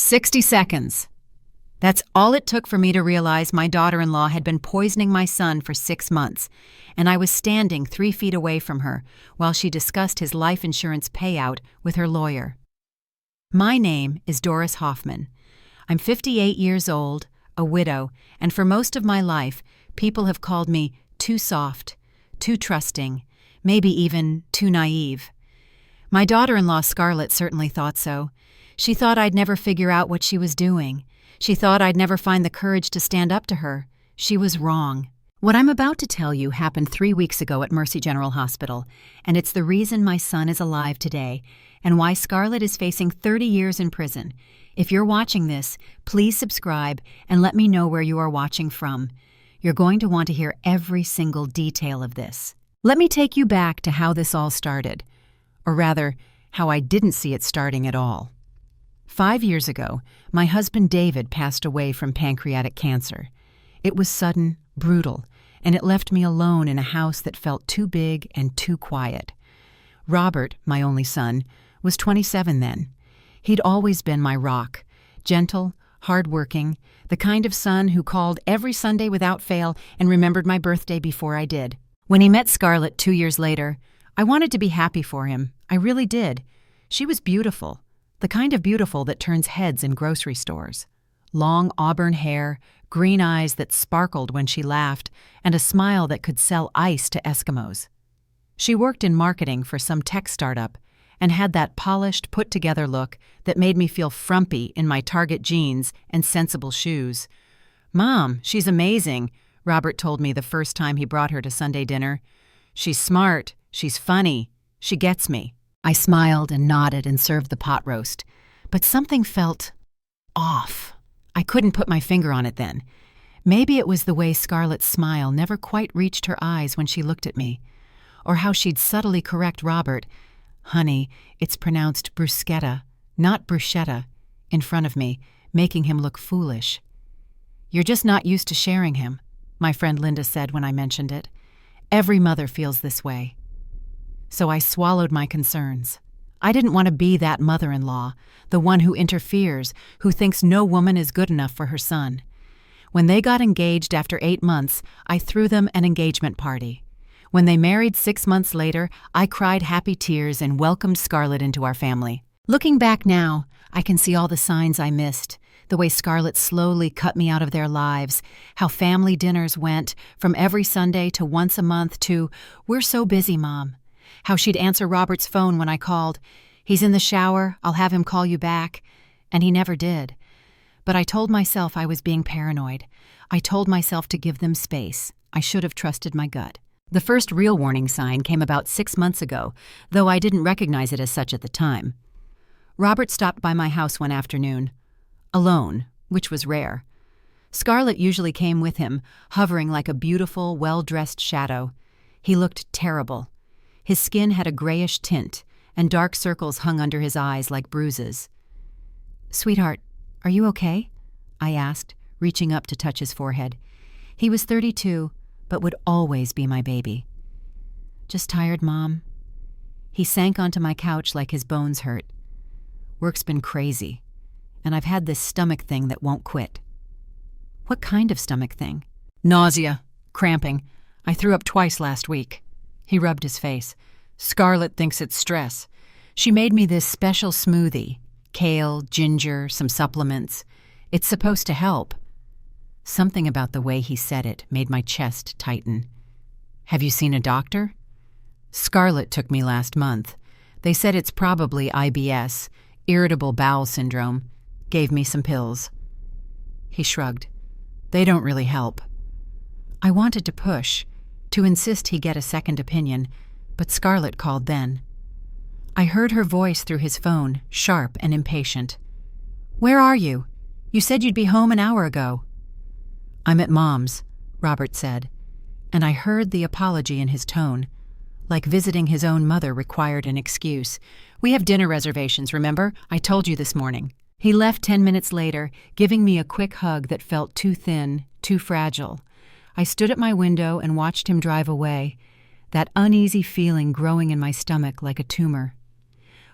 60 seconds. That's all it took for me to realize my daughter-in-law had been poisoning my son for 6 months, and I was standing 3 feet away from her while she discussed his life insurance payout with her lawyer. My name is Doris Hoffman. I'm 58 years old, a widow, and for most of my life, people have called me too soft, too trusting, maybe even too naive. My daughter-in-law Scarlett certainly thought so. She thought I'd never figure out what she was doing. She thought I'd never find the courage to stand up to her. She was wrong. What I'm about to tell you happened 3 weeks ago at Mercy General Hospital, and it's the reason my son is alive today and why Scarlett is facing 30 years in prison. If you're watching this, please subscribe and let me know where you are watching from. You're going to want to hear every single detail of this. Let me take you back to how this all started, or rather, how I didn't see it starting at all. 5 years ago, my husband David passed away from pancreatic cancer. It was sudden, brutal, and it left me alone in a house that felt too big and too quiet. Robert, my only son, was 27 then. He'd always been my rock, gentle, hard-working, the kind of son who called every Sunday without fail and remembered my birthday before I did. When he met Scarlett 2 years later, I wanted to be happy for him. I really did. She was beautiful. The kind of beautiful that turns heads in grocery stores. Long auburn hair, green eyes that sparkled when she laughed, and a smile that could sell ice to Eskimos. She worked in marketing for some tech startup and had that polished, put-together look that made me feel frumpy in my Target jeans and sensible shoes. "Mom, she's amazing," Robert told me the first time he brought her to Sunday dinner. "She's smart, she's funny, she gets me." I smiled and nodded and served the pot roast, but something felt off. I couldn't put my finger on it then. Maybe it was the way Scarlett's smile never quite reached her eyes when she looked at me, or how she'd subtly correct Robert, "Honey, it's pronounced bruschetta, not bruschetta," in front of me, making him look foolish. "You're just not used to sharing him," my friend Linda said when I mentioned it. "Every mother feels this way." So I swallowed my concerns. I didn't want to be that mother-in-law, the one who interferes, who thinks no woman is good enough for her son. When they got engaged after 8 months, I threw them an engagement party. When they married 6 months later, I cried happy tears and welcomed Scarlett into our family. Looking back now, I can see all the signs I missed, the way Scarlett slowly cut me out of their lives, how family dinners went from every Sunday to once a month to, "We're so busy, Mom." How she'd answer Robert's phone when I called. "He's in the shower, I'll have him call you back." And he never did. But I told myself I was being paranoid. I told myself to give them space. I should have trusted my gut. The first real warning sign came about 6 months ago, though I didn't recognize it as such at the time. Robert stopped by my house one afternoon. Alone, which was rare. Scarlett usually came with him, hovering like a beautiful, well-dressed shadow. He looked terrible. His skin had a grayish tint, and dark circles hung under his eyes like bruises. "Sweetheart, are you okay?" I asked, reaching up to touch his forehead. He was 32, but would always be my baby. "Just tired, Mom." He sank onto my couch like his bones hurt. "Work's been crazy, and I've had this stomach thing that won't quit." "What kind of stomach thing?" "Nausea, cramping. I threw up twice last week." He rubbed his face. "Scarlett thinks it's stress. She made me this special smoothie. Kale, ginger, some supplements. It's supposed to help." Something about the way he said it made my chest tighten. "Have you seen a doctor?" "Scarlett took me last month. They said it's probably IBS, irritable bowel syndrome. Gave me some pills." He shrugged. "They don't really help." I wanted to push, to insist he get a second opinion, but Scarlett called then. I heard her voice through his phone, sharp and impatient. "Where are you? You said you'd be home an hour ago." "I'm at Mom's," Robert said, and I heard the apology in his tone, like visiting his own mother required an excuse. "We have dinner reservations, remember? I told you this morning." He left 10 minutes later, giving me a quick hug that felt too thin, too fragile. I stood at my window and watched him drive away, that uneasy feeling growing in my stomach like a tumor.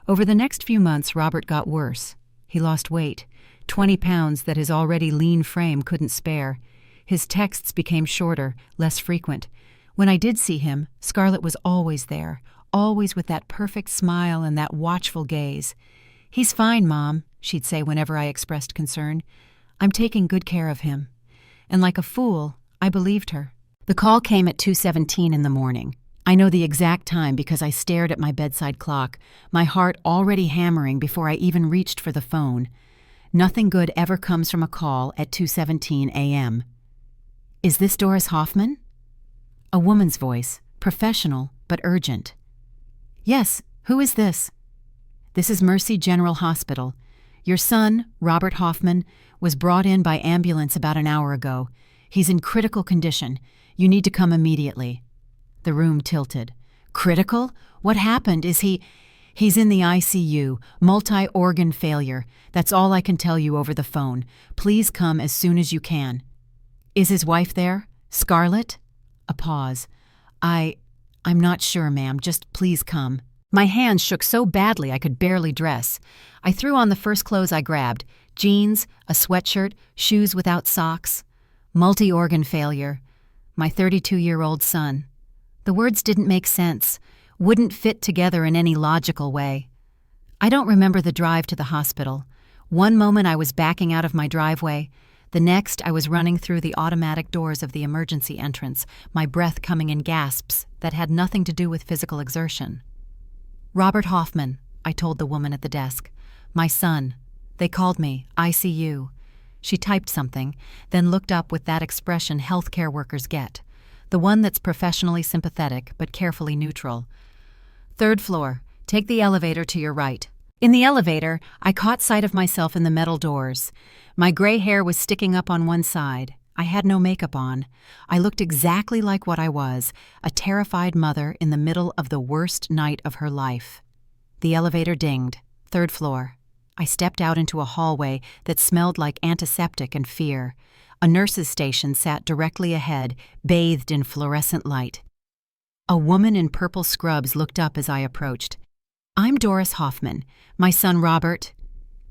Over the next few months, Robert got worse. He lost weight, 20 pounds that his already lean frame couldn't spare. His texts became shorter, less frequent. When I did see him, Scarlett was always there, always with that perfect smile and that watchful gaze. "He's fine, Mom," she'd say whenever I expressed concern. "I'm taking good care of him." And like a fool, I believed her. The call came at 2:17 in the morning. I know the exact time because I stared at my bedside clock, my heart already hammering before I even reached for the phone. Nothing good ever comes from a call at 2:17 a.m. "Is this Doris Hoffman?" A woman's voice, professional but urgent. "Yes, who is this?" "This is Mercy General Hospital. Your son, Robert Hoffman, was brought in by ambulance about an hour ago. He's in critical condition. You need to come immediately." The room tilted. "Critical? What happened? Is he—" "He's in the ICU, multi-organ failure. That's all I can tell you over the phone. Please come as soon as you can." "Is his wife there? Scarlett?" A pause. I'm not sure, ma'am. Just please come." My hands shook so badly I could barely dress. I threw on the first clothes I grabbed: jeans, a sweatshirt, shoes without socks. Multi-organ failure. My 32-year-old son. The words didn't make sense, wouldn't fit together in any logical way. I don't remember the drive to the hospital. One moment I was backing out of my driveway. The next I was running through the automatic doors of the emergency entrance, my breath coming in gasps that had nothing to do with physical exertion. "Robert Hoffman," I told the woman at the desk. "My son. They called me, ICU." She typed something, then looked up with that expression healthcare workers get, the one that's professionally sympathetic but carefully neutral. "Third floor. Take the elevator to your right." In the elevator, I caught sight of myself in the metal doors. My gray hair was sticking up on one side. I had no makeup on. I looked exactly like what I was, a terrified mother in the middle of the worst night of her life. The elevator dinged. Third floor. I stepped out into a hallway that smelled like antiseptic and fear. A nurse's station sat directly ahead, bathed in fluorescent light. A woman in purple scrubs looked up as I approached. "I'm Doris Hoffman. My son Robert—"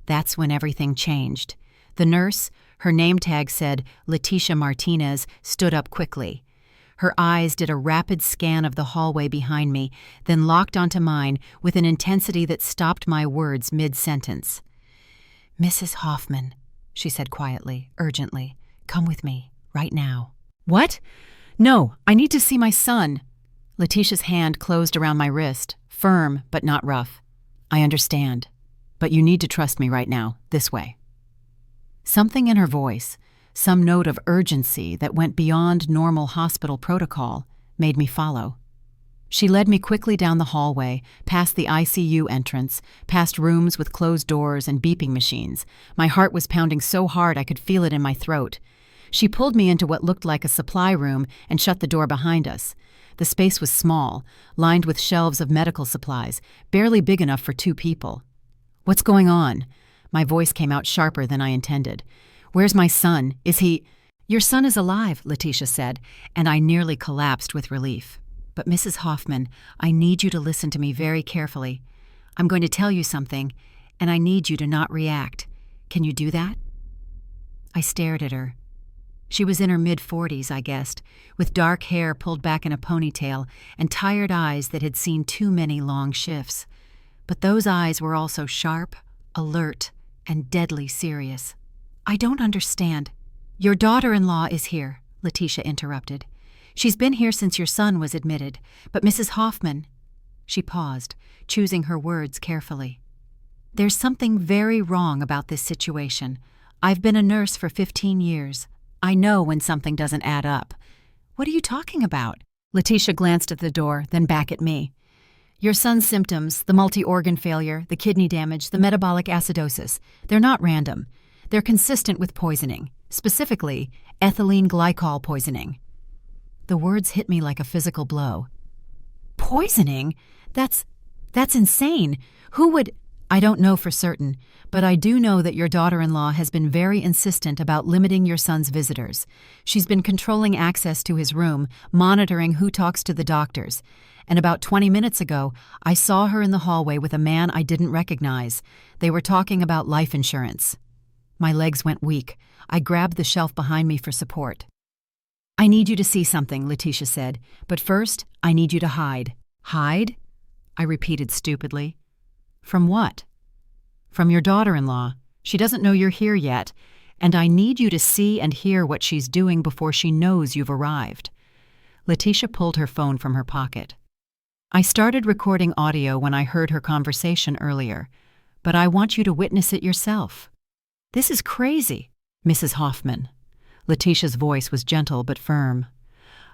That's when everything changed. The nurse, her name tag said Leticia Martinez, stood up quickly. Her eyes did a rapid scan of the hallway behind me, then locked onto mine with an intensity that stopped my words mid-sentence. "Mrs. Hoffman," she said quietly, urgently, "come with me, right now." "What? No, I need to see my son." Leticia's hand closed around my wrist, firm but not rough. "I understand, but you need to trust me right now, this way." Something in her voice, some note of urgency that went beyond normal hospital protocol, made me follow. She led me quickly down the hallway, past the ICU entrance, past rooms with closed doors and beeping machines. My heart was pounding so hard I could feel it in my throat. She pulled me into what looked like a supply room and shut the door behind us. The space was small, lined with shelves of medical supplies, barely big enough for 2 people. "What's going on?" My voice came out sharper than I intended. "Where's my son? Is he—" "Your son is alive," Leticia said, and I nearly collapsed with relief. "But Mrs. Hoffman, I need you to listen to me very carefully. I'm going to tell you something, and I need you to not react. Can you do that?" I stared at her. She was in her mid-40s, I guessed, with dark hair pulled back in a ponytail and tired eyes that had seen too many long shifts. But those eyes were also sharp, alert, and deadly serious. "I don't understand." "Your daughter-in-law is here," Leticia interrupted. "She's been here since your son was admitted, but Mrs. Hoffman—" She paused, choosing her words carefully. "There's something very wrong about this situation. I've been a nurse for 15 years. I know when something doesn't add up." "What are you talking about?" Leticia glanced at the door, then back at me. "Your son's symptoms, the multi-organ failure, the kidney damage, the metabolic acidosis, they're not random. They're consistent with poisoning, specifically ethylene glycol poisoning." The words hit me like a physical blow. "Poisoning? That's insane. Who would—" I don't know for certain, but I do know that your daughter-in-law has been very insistent about limiting your son's visitors. She's been controlling access to his room, monitoring who talks to the doctors. And about 20 minutes ago, I saw her in the hallway with a man I didn't recognize. They were talking about life insurance. My legs went weak. I grabbed the shelf behind me for support. I need you to see something, Letitia said, but first, I need you to hide. Hide? I repeated stupidly. From what? From your daughter-in-law. She doesn't know you're here yet, and I need you to see and hear what she's doing before she knows you've arrived. Letitia pulled her phone from her pocket. I started recording audio when I heard her conversation earlier, but I want you to witness it yourself. This is crazy, Mrs. Hoffman. Letitia's voice was gentle but firm.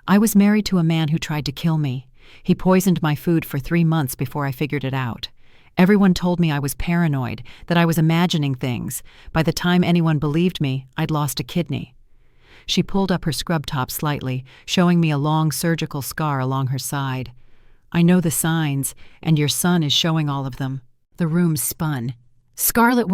I was married to a man who tried to kill me. He poisoned my food for 3 months before I figured it out. Everyone told me I was paranoid, that I was imagining things. By the time anyone believed me, I'd lost a kidney. She pulled up her scrub top slightly, showing me a long surgical scar along her side. I know the signs, and your son is showing all of them. The room spun. Scarlett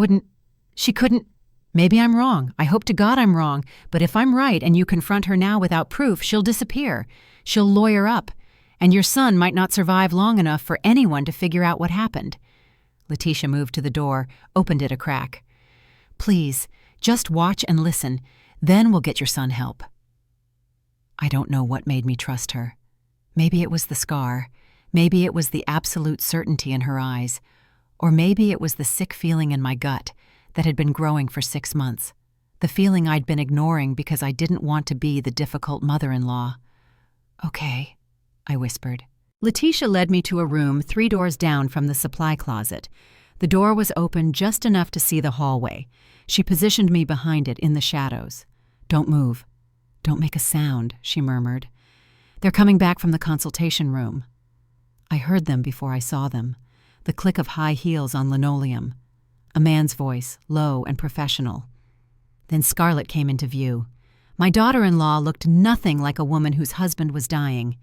she couldn't. Maybe I'm wrong. I hope to God I'm wrong. But if I'm right and you confront her now without proof, she'll disappear. She'll lawyer up. And your son might not survive long enough for anyone to figure out what happened. Letitia moved to the door, opened it a crack. Please, just watch and listen. Then we'll get your son help. I don't know what made me trust her. Maybe it was the scar. Maybe it was the absolute certainty in her eyes. Or maybe it was the sick feeling in my gut that had been growing for 6 months. The feeling I'd been ignoring because I didn't want to be the difficult mother-in-law. Okay, I whispered. Letitia led me to a room 3 doors down from the supply closet. The door was open just enough to see the hallway. She positioned me behind it in the shadows. Don't move. Don't make a sound, she murmured. They're coming back from the consultation room. I heard them before I saw them. The click of high heels on linoleum. A man's voice, low and professional. Then Scarlett came into view. My daughter-in-law looked nothing like a woman whose husband was dying.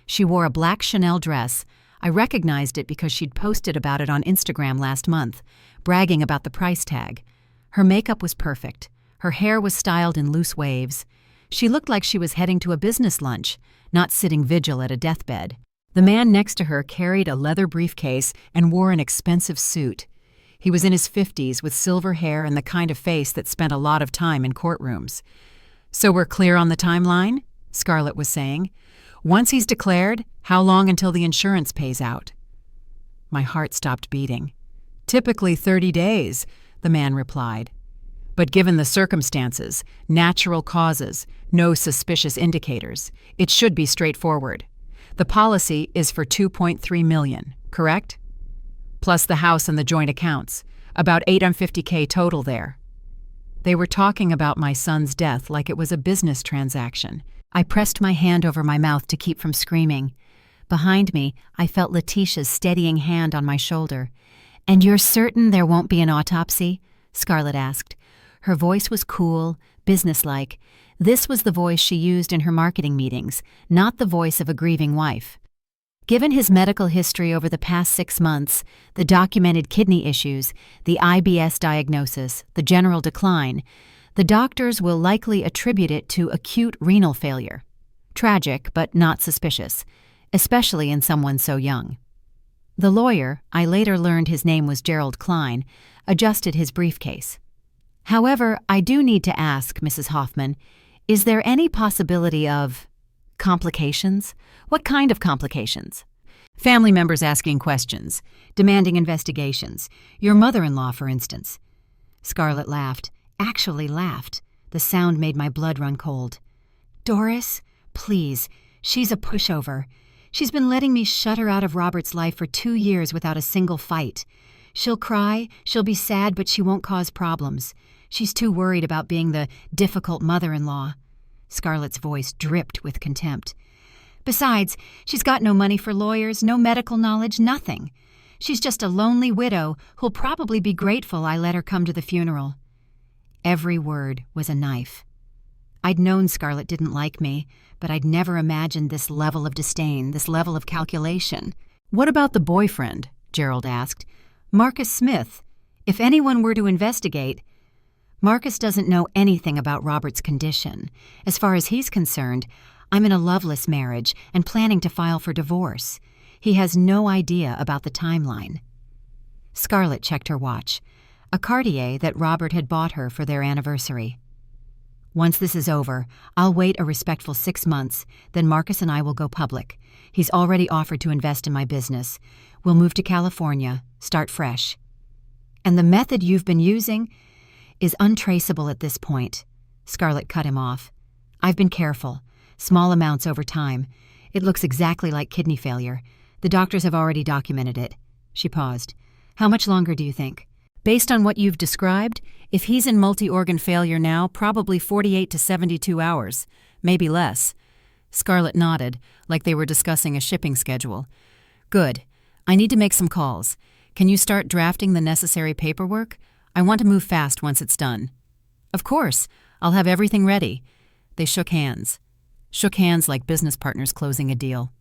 She wore a black Chanel dress. I recognized it because she'd posted about it on Instagram last month, bragging about the price tag. Her makeup was perfect. Her hair was styled in loose waves. She looked like she was heading to a business lunch, not sitting vigil at a deathbed. The man next to her carried a leather briefcase and wore an expensive suit. He was in his 50s with silver hair and the kind of face that spent a lot of time in courtrooms. So we're clear on the timeline? Scarlett was saying. Once he's declared, how long until the insurance pays out? My heart stopped beating. Typically 30 days, the man replied. But given the circumstances, natural causes, no suspicious indicators, it should be straightforward. The policy is for $2.3 million, correct? Plus the house and the joint accounts, about $850K total there. They were talking about my son's death like it was a business transaction. I pressed my hand over my mouth to keep from screaming. Behind me, I felt Letitia's steadying hand on my shoulder. "And you're certain there won't be an autopsy?" Scarlett asked. Her voice was cool, businesslike. This was the voice she used in her marketing meetings, not the voice of a grieving wife. Given his medical history over the past 6 months, the documented kidney issues, the IBS diagnosis, the general decline, the doctors will likely attribute it to acute renal failure. Tragic, but not suspicious, especially in someone so young. The lawyer, I later learned his name was Gerald Klein, adjusted his briefcase. However, I do need to ask, Mrs. Hoffman, is there any possibility of complications? What kind of complications? Family members asking questions, demanding investigations. Your mother-in-law, for instance. Scarlett laughed, actually laughed. The sound made my blood run cold. Doris, please, she's a pushover. She's been letting me shut her out of Robert's life for 2 years without a single fight. She'll cry, she'll be sad, but she won't cause problems. She's too worried about being the difficult mother-in-law. Scarlett's voice dripped with contempt. Besides, she's got no money for lawyers, no medical knowledge, nothing. She's just a lonely widow who'll probably be grateful I let her come to the funeral. Every word was a knife. I'd known Scarlett didn't like me, but I'd never imagined this level of disdain, this level of calculation. What about the boyfriend? Gerald asked. Marcus Smith. If anyone were to investigate, Marcus doesn't know anything about Robert's condition. As far as he's concerned, I'm in a loveless marriage and planning to file for divorce. He has no idea about the timeline. Scarlett checked her watch, a Cartier that Robert had bought her for their anniversary. Once this is over, I'll wait a respectful 6 months, then Marcus and I will go public. He's already offered to invest in my business. We'll move to California, start fresh. And the method you've been using is untraceable at this point. Scarlett cut him off. I've been careful. Small amounts over time. It looks exactly like kidney failure. The doctors have already documented it. She paused. How much longer do you think? Based on what you've described, if he's in multi-organ failure now, probably 48 to 72 hours, maybe less. Scarlett nodded, like they were discussing a shipping schedule. Good. I need to make some calls. Can you start drafting the necessary paperwork? I want to move fast once it's done. Of course. I'll have everything ready. They shook hands. Shook hands like business partners closing a deal.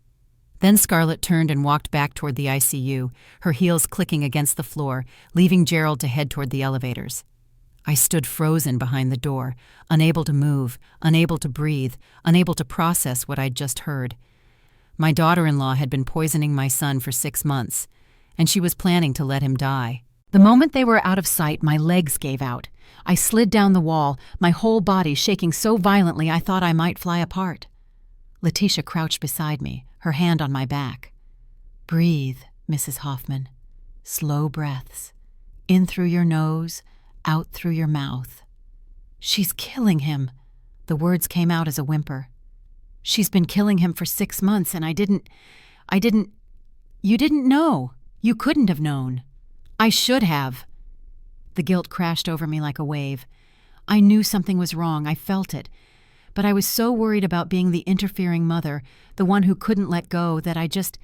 Then Scarlett turned and walked back toward the ICU, her heels clicking against the floor, leaving Gerald to head toward the elevators. I stood frozen behind the door, unable to move, unable to breathe, unable to process what I'd just heard. My daughter-in-law had been poisoning my son for 6 months, and she was planning to let him die. The moment they were out of sight, my legs gave out. I slid down the wall, my whole body shaking so violently I thought I might fly apart. Letitia crouched beside me, her hand on my back. Breathe, Mrs. Hoffman. Slow breaths. In through your nose, out through your mouth. She's killing him. The words came out as a whimper. She's been killing him for 6 months, and You didn't know. You couldn't have known. I should have. The guilt crashed over me like a wave. I knew something was wrong, I felt it. But I was so worried about being the interfering mother, the one who couldn't let go, that I just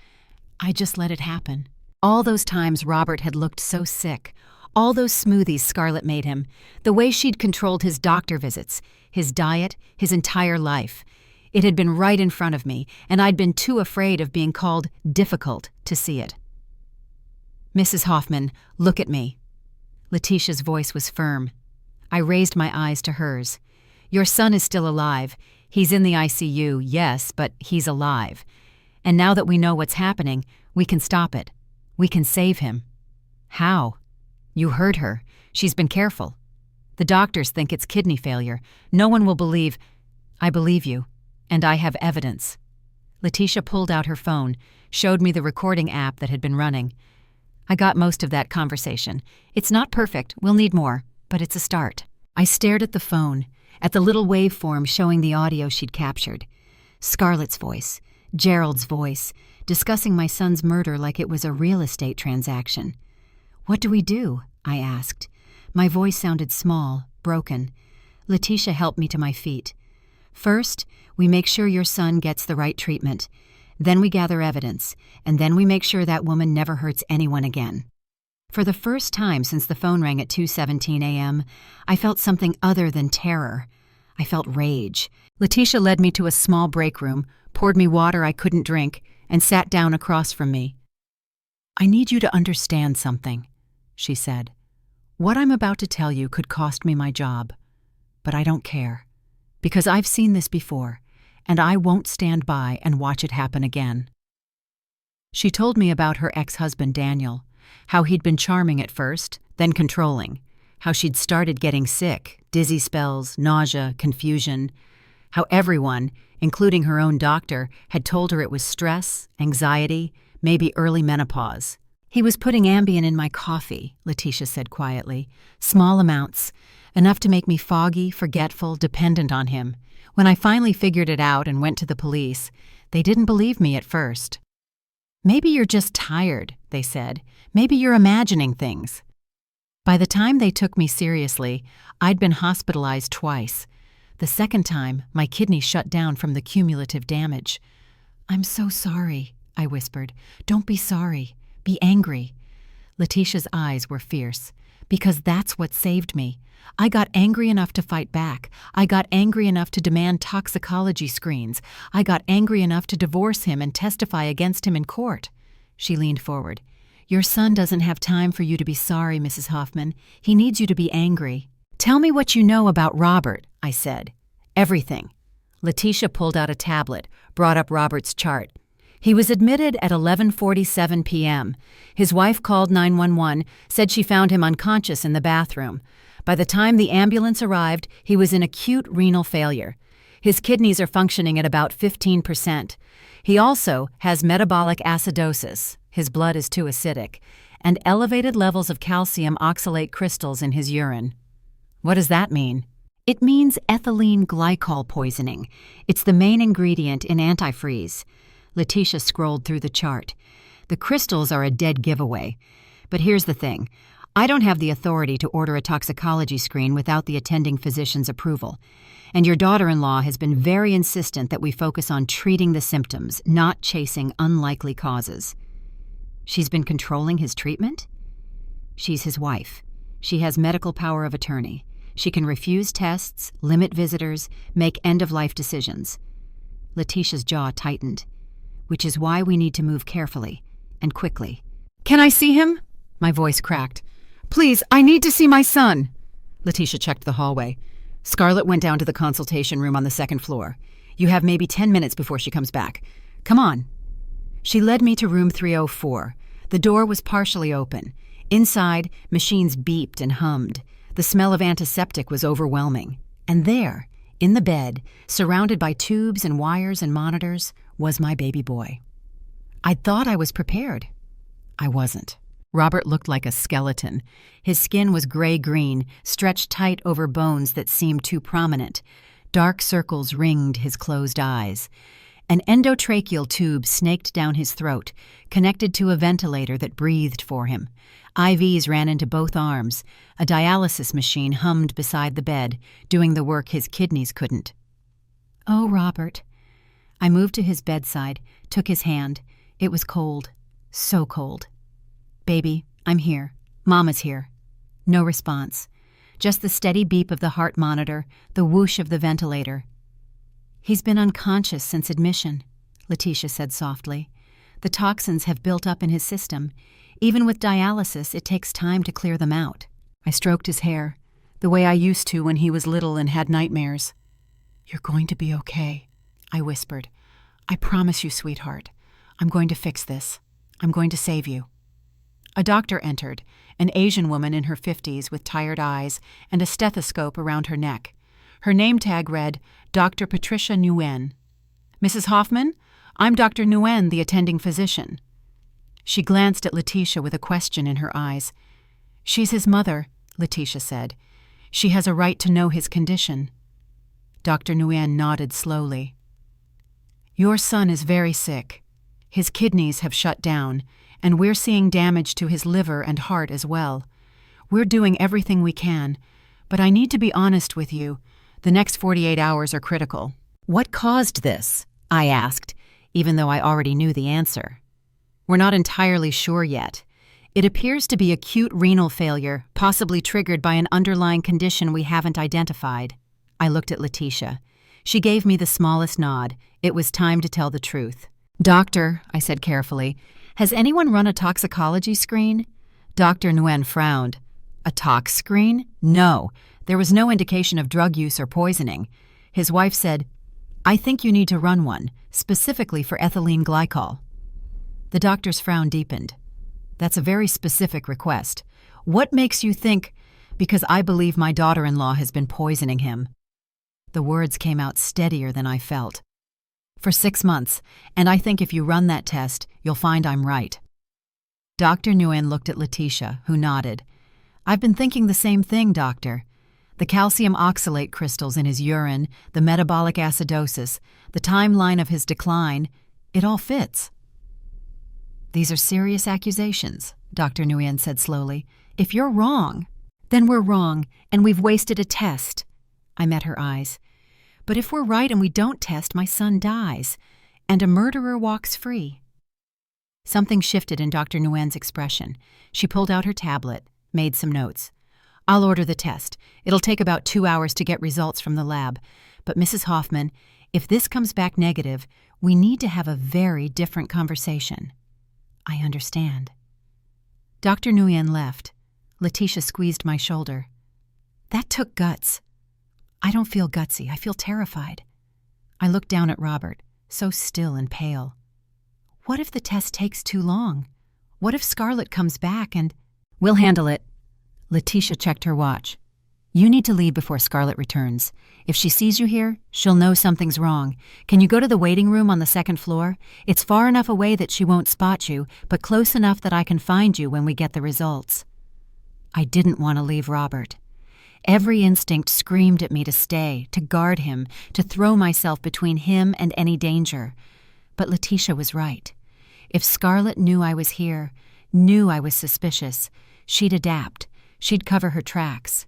let it happen. All those times Robert had looked so sick, all those smoothies Scarlett made him, the way she'd controlled his doctor visits, his diet, his entire life. It had been right in front of me, and I'd been too afraid of being called difficult to see it. Mrs. Hoffman, look at me. Letitia's voice was firm. I raised my eyes to hers. Your son is still alive. He's in the ICU, yes, but he's alive. And now that we know what's happening, we can stop it. We can save him. How? You heard her. She's been careful. The doctors think it's kidney failure. No one will believe. I believe you, and I have evidence. Letitia pulled out her phone, showed me the recording app that had been running. I got most of that conversation. It's not perfect, we'll need more, but it's a start. I stared at the phone, at the little waveform showing the audio she'd captured. Scarlett's voice, Gerald's voice, discussing my son's murder like it was a real estate transaction. What do we do? I asked. My voice sounded small, broken. Letitia helped me to my feet. First, we make sure your son gets the right treatment. Then we gather evidence, and then we make sure that woman never hurts anyone again. For the first time since the phone rang at 2:17 a.m., I felt something other than terror. I felt rage. Letitia led me to a small break room, poured me water I couldn't drink, and sat down across from me. I need you to understand something, she said. What I'm about to tell you could cost me my job, but I don't care, because I've seen this before, and I won't stand by and watch it happen again. She told me about her ex-husband Daniel, how he'd been charming at first, then controlling, how she'd started getting sick, dizzy spells, nausea, confusion, how everyone, including her own doctor, had told her it was stress, anxiety, maybe early menopause. He was putting Ambien in my coffee, Letitia said quietly, small amounts, enough to make me foggy, forgetful, dependent on him. When I finally figured it out and went to the police, they didn't believe me at first. Maybe you're just tired, they said. Maybe you're imagining things. By the time they took me seriously, I'd been hospitalized twice. The second time, my kidney shut down from the cumulative damage. I'm so sorry, I whispered. Don't be sorry. Be angry. Letitia's eyes were fierce. Because that's what saved me. I got angry enough to fight back. I got angry enough to demand toxicology screens. I got angry enough to divorce him and testify against him in court. She leaned forward. Your son doesn't have time for you to be sorry, Mrs. Hoffman. He needs you to be angry. Tell me what you know about Robert, I said. Everything. Letitia pulled out a tablet, brought up Robert's chart. He was admitted at 11:47 p.m. His wife called 911, said she found him unconscious in the bathroom. By the time the ambulance arrived, he was in acute renal failure. His kidneys are functioning at about 15%. He also has metabolic acidosis, his blood is too acidic, and elevated levels of calcium oxalate crystals in his urine. What does that mean? It means ethylene glycol poisoning. It's the main ingredient in antifreeze. Letitia scrolled through the chart. The crystals are a dead giveaway. But here's the thing. I don't have the authority to order a toxicology screen without the attending physician's approval. And your daughter-in-law has been very insistent that we focus on treating the symptoms, not chasing unlikely causes. She's been controlling his treatment? She's his wife. She has medical power of attorney. She can refuse tests, limit visitors, make end-of-life decisions. Letitia's jaw tightened, which is why we need to move carefully and quickly. Can I see him? My voice cracked. Please, I need to see my son. Letitia checked the hallway. Scarlett went down to the consultation room on the second floor. You have maybe 10 minutes before she comes back. Come on. She led me to room 304. The door was partially open. Inside, machines beeped and hummed. The smell of antiseptic was overwhelming. And there, in the bed, surrounded by tubes and wires and monitors, was my baby boy. I'd thought I was prepared. I wasn't. Robert looked like a skeleton. His skin was gray-green, stretched tight over bones that seemed too prominent. Dark circles ringed his closed eyes. An endotracheal tube snaked down his throat, connected to a ventilator that breathed for him. IVs ran into both arms. A dialysis machine hummed beside the bed, doing the work his kidneys couldn't. Oh, Robert. I moved to his bedside, took his hand. It was cold. So cold. Baby, I'm here. Mama's here. No response. Just the steady beep of the heart monitor, the whoosh of the ventilator. He's been unconscious since admission, Letitia said softly. The toxins have built up in his system. Even with dialysis, it takes time to clear them out. I stroked his hair, the way I used to when he was little and had nightmares. You're going to be okay, I whispered. I promise you, sweetheart. I'm going to fix this. I'm going to save you. A doctor entered, an Asian woman in her 50s with tired eyes and a stethoscope around her neck. Her name tag read, Dr. Patricia Nguyen. Mrs. Hoffman, I'm Dr. Nguyen, the attending physician. She glanced at Letitia with a question in her eyes. She's his mother, Letitia said. She has a right to know his condition. Dr. Nguyen nodded slowly. Your son is very sick. His kidneys have shut down, and we're seeing damage to his liver and heart as well. We're doing everything we can, but I need to be honest with you. The next 48 hours are critical. What caused this? I asked, even though I already knew the answer. We're not entirely sure yet. It appears to be acute renal failure, possibly triggered by an underlying condition we haven't identified. I looked at Letitia. She gave me the smallest nod. It was time to tell the truth. Doctor, I said carefully, has anyone run a toxicology screen? Dr. Nguyen frowned. A tox screen? No. There was no indication of drug use or poisoning. His wife said, I think you need to run one, specifically for ethylene glycol. The doctor's frown deepened. That's a very specific request. What makes you think, because I believe my daughter-in-law has been poisoning him? The words came out steadier than I felt. For 6 months, and I think if you run that test, you'll find I'm right. Dr. Nguyen looked at Letitia, who nodded. I've been thinking the same thing, doctor. The calcium oxalate crystals in his urine, the metabolic acidosis, the timeline of his decline, it all fits. These are serious accusations, Dr. Nguyen said slowly. If you're wrong, then we're wrong, and we've wasted a test. I met her eyes. But if we're right and we don't test, my son dies, and a murderer walks free. Something shifted in Dr. Nguyen's expression. She pulled out her tablet, made some notes. I'll order the test. It'll take about 2 hours to get results from the lab. But Mrs. Hoffman, if this comes back negative, we need to have a very different conversation. I understand. Dr. Nguyen left. Letitia squeezed my shoulder. That took guts. I don't feel gutsy. I feel terrified. I looked down at Robert, so still and pale. What if the test takes too long? What if Scarlett comes back and... We'll handle it. Letitia checked her watch. You need to leave before Scarlett returns. If she sees you here, she'll know something's wrong. Can you go to the waiting room on the second floor? It's far enough away that she won't spot you, but close enough that I can find you when we get the results. I didn't want to leave Robert. Every instinct screamed at me to stay, to guard him, to throw myself between him and any danger. But Letitia was right. If Scarlett knew I was here, knew I was suspicious, she'd adapt. She'd cover her tracks.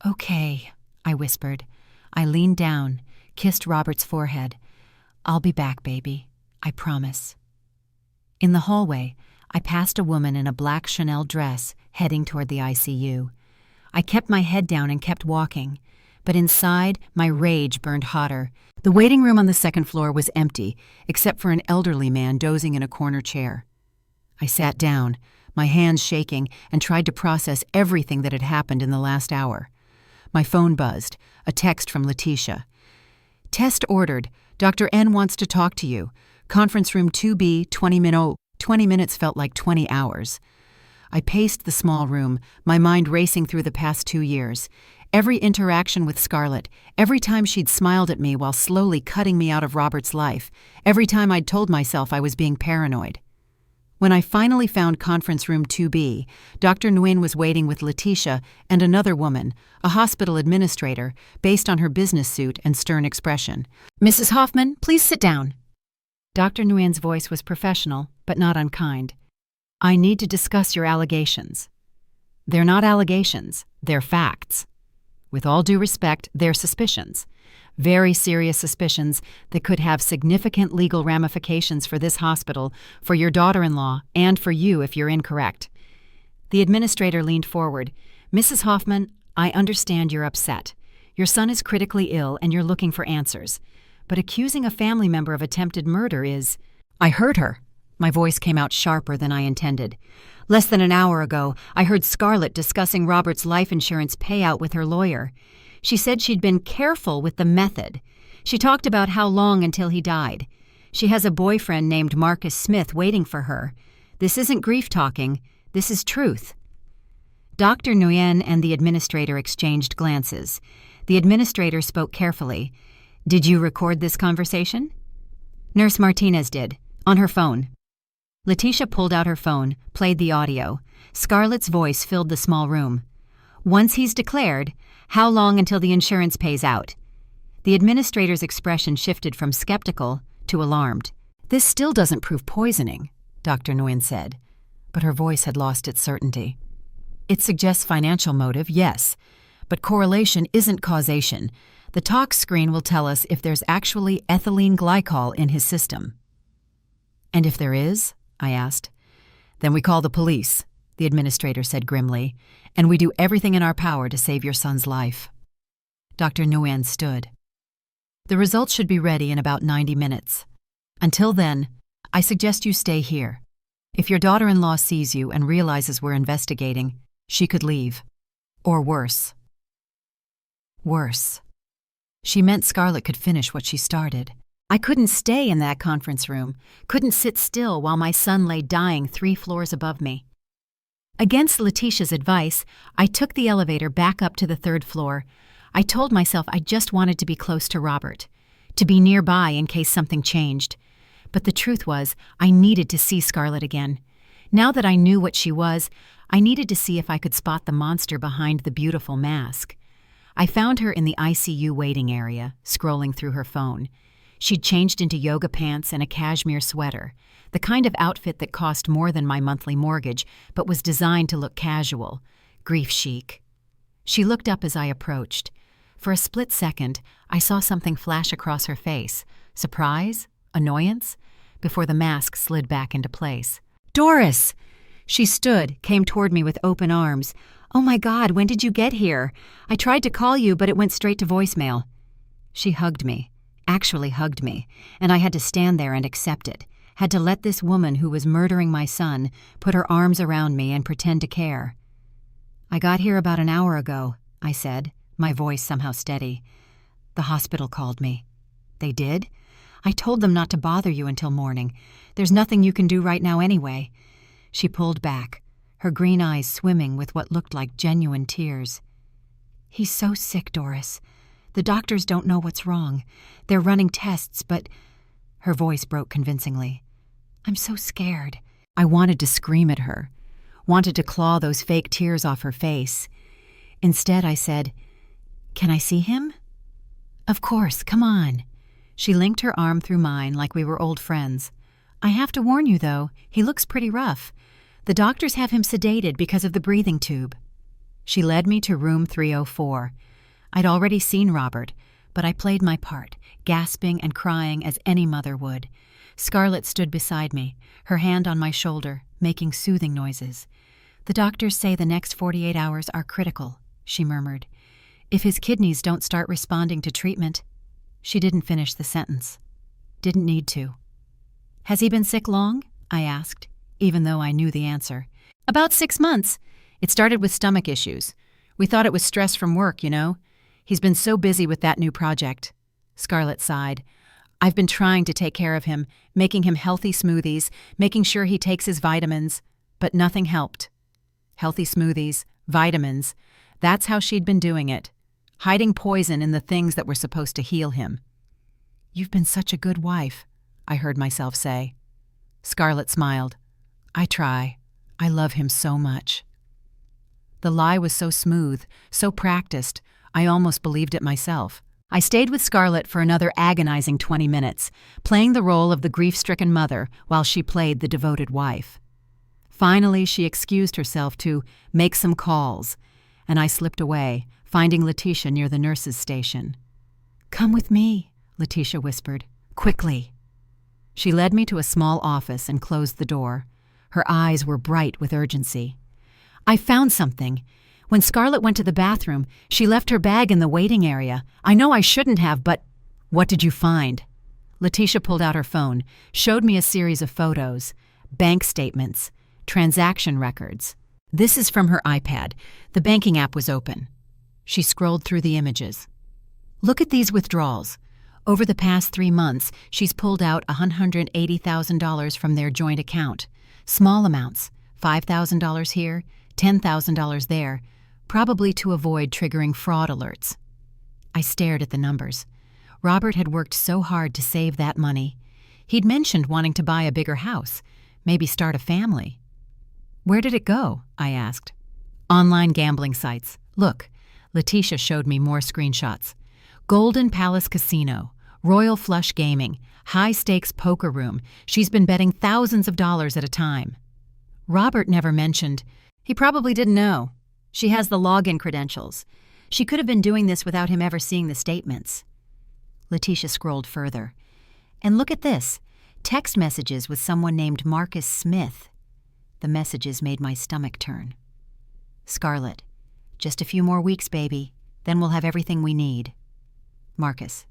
Okay, I whispered. I leaned down, kissed Robert's forehead. I'll be back, baby. I promise. In the hallway, I passed a woman in a black Chanel dress heading toward the ICU. I kept my head down and kept walking, but inside, my rage burned hotter. The waiting room on the second floor was empty, except for an elderly man dozing in a corner chair. I sat down, my hands shaking, and tried to process everything that had happened in the last hour. My phone buzzed, a text from Letitia. Test ordered. Dr. N wants to talk to you. Conference room 2B, 20 minutes. 20 minutes felt like 20 hours. I paced the small room, my mind racing through the past 2 years. Every interaction with Scarlett, every time she'd smiled at me while slowly cutting me out of Robert's life, every time I'd told myself I was being paranoid. When I finally found conference room 2B, Dr. Nguyen was waiting with Letitia and another woman, a hospital administrator, based on her business suit and stern expression. Mrs. Hoffman, please sit down. Dr. Nguyen's voice was professional, but not unkind. I need to discuss your allegations. They're not allegations, they're facts. With all due respect, they're suspicions. Very serious suspicions that could have significant legal ramifications for this hospital, for your daughter-in-law, and for you if you're incorrect. The administrator leaned forward. Mrs. Hoffman, I understand you're upset. Your son is critically ill and you're looking for answers. But accusing a family member of attempted murder is... I heard her. My voice came out sharper than I intended. Less than an hour ago, I heard Scarlett discussing Robert's life insurance payout with her lawyer. She said she'd been careful with the method. She talked about how long until he died. She has a boyfriend named Marcus Smith waiting for her. This isn't grief talking. This is truth. Dr. Nguyen and the administrator exchanged glances. The administrator spoke carefully. Did you record this conversation? Nurse Martinez did, on her phone. Letitia pulled out her phone, played the audio. Scarlett's voice filled the small room. Once he's declared, how long until the insurance pays out? The administrator's expression shifted from skeptical to alarmed. This still doesn't prove poisoning, Dr. Nguyen said, but her voice had lost its certainty. It suggests financial motive, yes, but correlation isn't causation. The tox screen will tell us if there's actually ethylene glycol in his system. And if there is? I asked. Then we call the police, the administrator said grimly, and we do everything in our power to save your son's life. Dr. Nguyen stood. The results should be ready in about 90 minutes. Until then, I suggest you stay here. If your daughter-in-law sees you and realizes we're investigating, she could leave. Or worse. Worse. She meant Scarlett could finish what she started. I couldn't stay in that conference room, couldn't sit still while my son lay dying 3 floors above me. Against Letitia's advice, I took the elevator back up to the 3rd floor. I told myself I just wanted to be close to Robert, to be nearby in case something changed. But the truth was, I needed to see Scarlett again. Now that I knew what she was, I needed to see if I could spot the monster behind the beautiful mask. I found her in the ICU waiting area, scrolling through her phone. She'd changed into yoga pants and a cashmere sweater, the kind of outfit that cost more than my monthly mortgage, but was designed to look casual, grief chic. She looked up as I approached. For a split second, I saw something flash across her face. Surprise? Annoyance? Before the mask slid back into place. Doris! She stood, came toward me with open arms. Oh my God, when did you get here? I tried to call you, but it went straight to voicemail. She hugged me, actually hugged me, and I had to stand there and accept it. had to let this woman who was murdering my son put her arms around me and pretend to care. "I got here about an hour ago," I said, my voice somehow steady. "The hospital called me." "They did? I told them not to bother you until morning. There's nothing you can do right now anyway." She pulled back, her green eyes swimming with what looked like genuine tears. "He's so sick, Doris. The doctors don't know what's wrong. They're running tests, but—" Her voice broke convincingly. "I'm so scared." I wanted to scream at her, wanted to claw those fake tears off her face. Instead, I said, "Can I see him?" "Of course, come on." She linked her arm through mine like we were old friends. "I have to warn you, though, he looks pretty rough. The doctors have him sedated because of the breathing tube." She led me to room 304. I'd already seen Robert, but I played my part, gasping and crying as any mother would. Scarlett stood beside me, her hand on my shoulder, making soothing noises. "The doctors say the next 48 hours are critical," she murmured. "If his kidneys don't start responding to treatment—" She didn't finish the sentence. Didn't need to. "Has he been sick long?" I asked, even though I knew the answer. "About 6 months. It started with stomach issues. We thought it was stress from work, you know. He's been so busy with that new project." Scarlett sighed. "I've been trying to take care of him, making him healthy smoothies, making sure he takes his vitamins, but nothing helped." Healthy smoothies, vitamins, that's how she'd been doing it, hiding poison in the things that were supposed to heal him. "You've been such a good wife," I heard myself say. Scarlett smiled. "I try. I love him so much." The lie was so smooth, so practiced, I almost believed it myself. I stayed with Scarlett for another agonizing 20 minutes, playing the role of the grief-stricken mother while she played the devoted wife. Finally, she excused herself to make some calls, and I slipped away, finding Letitia near the nurse's station. "Come with me," Letitia whispered. "Quickly." She led me to a small office and closed the door. Her eyes were bright with urgency. "I found something. When Scarlett went to the bathroom, she left her bag in the waiting area. I know I shouldn't have, but—" "What did you find?" Letitia pulled out her phone, showed me a series of photos, bank statements, transaction records. This is from her iPad. The banking app was open. She scrolled through the images. "Look at these withdrawals. Over the past 3 months, she's pulled out $180,000 from their joint account. Small amounts, $5,000 here, $10,000 there, probably to avoid triggering fraud alerts." I stared at the numbers. Robert had worked so hard to save that money. He'd mentioned wanting to buy a bigger house, maybe start a family. "Where did it go?" I asked. "Online gambling sites. Look." Letitia showed me more screenshots. "Golden Palace Casino, Royal Flush Gaming, high-stakes poker room. She's been betting thousands of dollars at a time." Robert never mentioned. He probably didn't know. She has the login credentials. She could have been doing this without him ever seeing the statements. Letitia scrolled further. "And look at this. Text messages with someone named Marcus Smith." The messages made my stomach turn. "Scarlett, just a few more weeks, baby. Then we'll have everything we need." Marcus,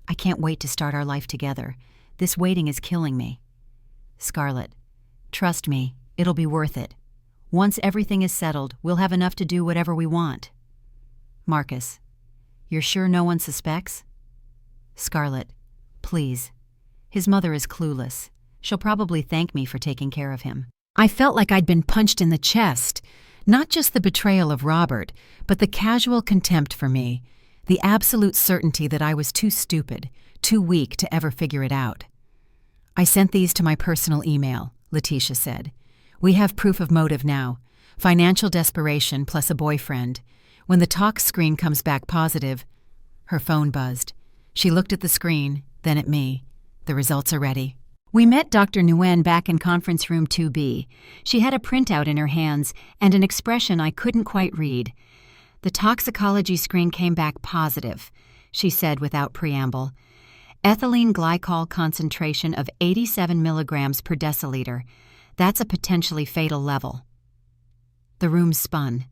"I can't wait to start our life together. This waiting is killing me." Scarlett, "Trust me, it'll be worth it. Once everything is settled, we'll have enough to do whatever we want." Marcus, "You're sure no one suspects?" Scarlett, "Please. His mother is clueless. She'll probably thank me for taking care of him." I felt like I'd been punched in the chest. Not just the betrayal of Robert, but the casual contempt for me, the absolute certainty that I was too stupid, too weak to ever figure it out. "I sent these to my personal email," Letitia said. "We have proof of motive now. Financial desperation plus a boyfriend. When the tox screen comes back positive—" Her phone buzzed. She looked at the screen, then at me. "The results are ready." We met Dr. Nguyen back in conference room 2B. She had a printout in her hands and an expression I couldn't quite read. "The toxicology screen came back positive," she said without preamble. "Ethylene glycol concentration of 87 milligrams per deciliter. That's a potentially fatal level." The room spun.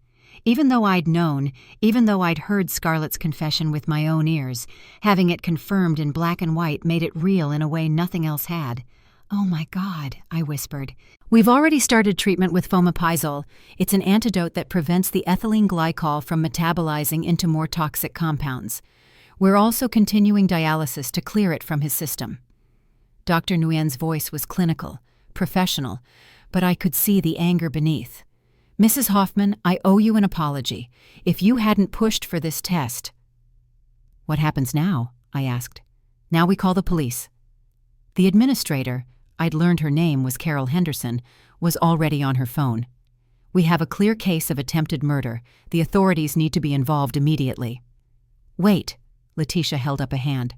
Even though I'd known, even though I'd heard Scarlett's confession with my own ears, having it confirmed in black and white made it real in a way nothing else had. "Oh my God," I whispered. "We've already started treatment with fomepizole. It's an antidote that prevents the ethylene glycol from metabolizing into more toxic compounds. We're also continuing dialysis to clear it from his system." Dr. Nguyen's voice was clinical, professional, but I could see the anger beneath. "Mrs. Hoffman, I owe you an apology. If you hadn't pushed for this test—" "What happens now?" I asked. "Now we call the police." The administrator, I'd learned her name was Carol Henderson, was already on her phone. "We have a clear case of attempted murder. The authorities need to be involved immediately." "Wait," Letitia held up a hand.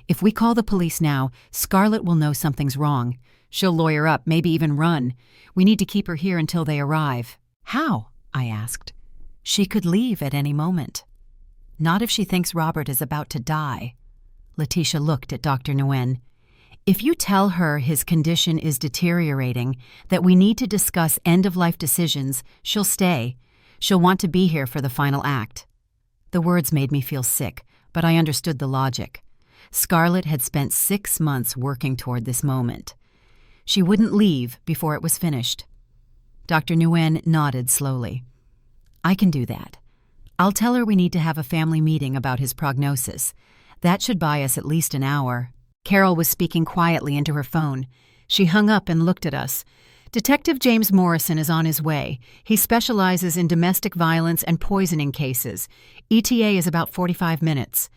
"If we call the police now, Scarlett will know something's wrong. She'll lawyer up, maybe even run. We need to keep her here until they arrive." "How?" I asked. "She could leave at any moment." "Not if she thinks Robert is about to die." Letitia looked at Dr. Nguyen. "If you tell her his condition is deteriorating, that we need to discuss end-of-life decisions, she'll stay. She'll want to be here for the final act." The words made me feel sick, but I understood the logic. Scarlett had spent 6 months working toward this moment. She wouldn't leave before it was finished. Dr. Nguyen nodded slowly. "I can do that. I'll tell her we need to have a family meeting about his prognosis. That should buy us at least an hour." Carol was speaking quietly into her phone. She hung up and looked at us. "Detective James Morrison is on his way. He specializes in domestic violence and poisoning cases. ETA is about 45 minutes.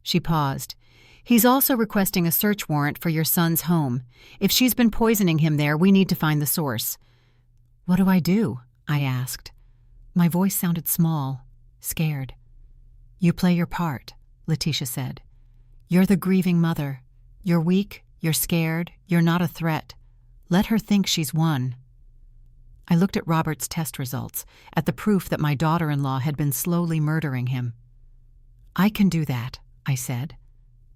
She paused. "He's also requesting a search warrant for your son's home. If she's been poisoning him there, we need to find the source." "What do I do?" I asked. My voice sounded small, scared. "You play your part," Letitia said. "You're the grieving mother. You're weak, you're scared, you're not a threat. Let her think she's won." I looked at Robert's test results, at the proof that my daughter-in-law had been slowly murdering him. "I can do that," I said,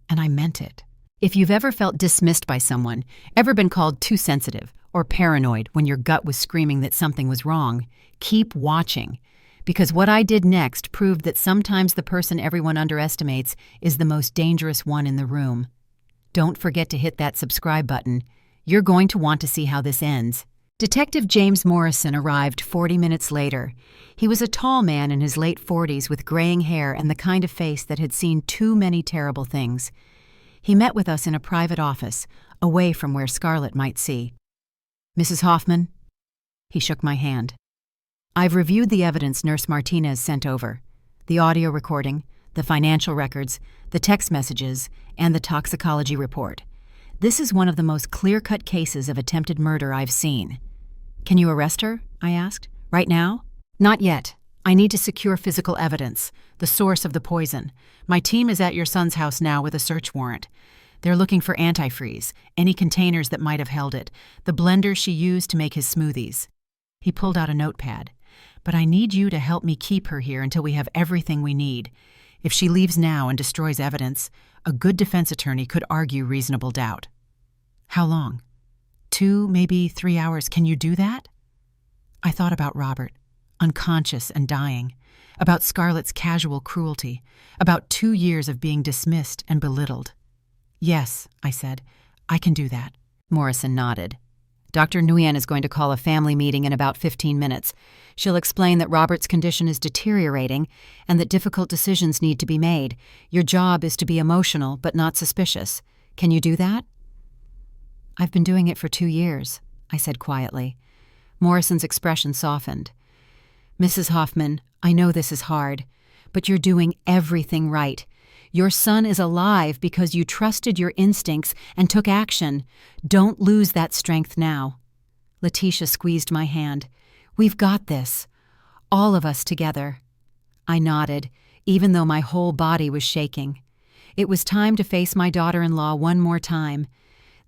and I meant it. If you've ever felt dismissed by someone, ever been called too sensitive or paranoid when your gut was screaming that something was wrong, keep watching, because what I did next proved that sometimes the person everyone underestimates is the most dangerous one in the room. Don't forget to hit that subscribe button. You're going to want to see how this ends. Detective James Morrison arrived 40 minutes later. He was a tall man in his late 40s with graying hair and the kind of face that had seen too many terrible things. He met with us in a private office, away from where Scarlett might see. "Mrs. Hoffman?" He shook my hand. "I've reviewed the evidence Nurse Martinez sent over. The audio recording, the financial records, the text messages, and the toxicology report. This is one of the most clear-cut cases of attempted murder I've seen." "Can you arrest her?" I asked. "Right now?" "Not yet. I need to secure physical evidence, the source of the poison. My team is at your son's house now with a search warrant. They're looking for antifreeze, any containers that might have held it, the blender she used to make his smoothies." He pulled out a notepad. "But I need you to help me keep her here until we have everything we need. If she leaves now and destroys evidence, a good defense attorney could argue reasonable doubt." "How long?" 2, maybe 3 hours. Can you do that?" I thought about Robert, unconscious and dying, about Scarlett's casual cruelty, about 2 years of being dismissed and belittled. "Yes," I said, "I can do that." Morrison nodded. "Dr. Nguyen is going to call a family meeting in about 15 minutes. She'll explain that Robert's condition is deteriorating and that difficult decisions need to be made. Your job is to be emotional but not suspicious. Can you do that?" "I've been doing it for 2 years," I said quietly. Morrison's expression softened. "Mrs. Hoffman, I know this is hard, but you're doing everything right. Your son is alive because you trusted your instincts and took action. Don't lose that strength now." Letitia squeezed my hand. "We've got this. All of us together." I nodded, even though my whole body was shaking. It was time to face my daughter-in-law one more time.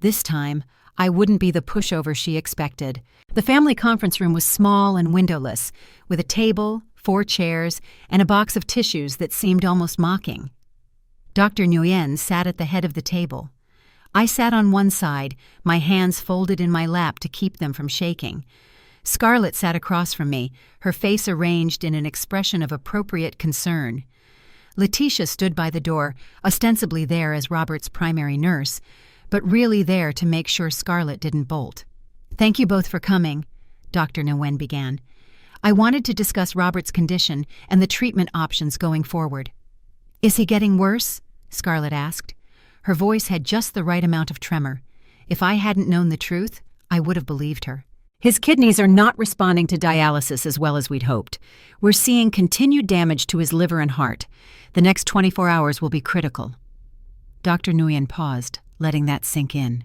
This time, I wouldn't be the pushover she expected. The family conference room was small and windowless, with a table, 4 chairs, and a box of tissues that seemed almost mocking. Dr. Nguyen sat at the head of the table. I sat on one side, my hands folded in my lap to keep them from shaking. Scarlett sat across from me, her face arranged in an expression of appropriate concern. Letitia stood by the door, ostensibly there as Robert's primary nurse, but really there to make sure Scarlett didn't bolt. "Thank you both for coming," Dr. Nguyen began. "I wanted to discuss Robert's condition and the treatment options going forward." "Is he getting worse?" Scarlett asked. Her voice had just the right amount of tremor. If I hadn't known the truth, I would have believed her. "His kidneys are not responding to dialysis as well as we'd hoped. We're seeing continued damage to his liver and heart. The next 24 hours will be critical." Dr. Nguyen paused, letting that sink in.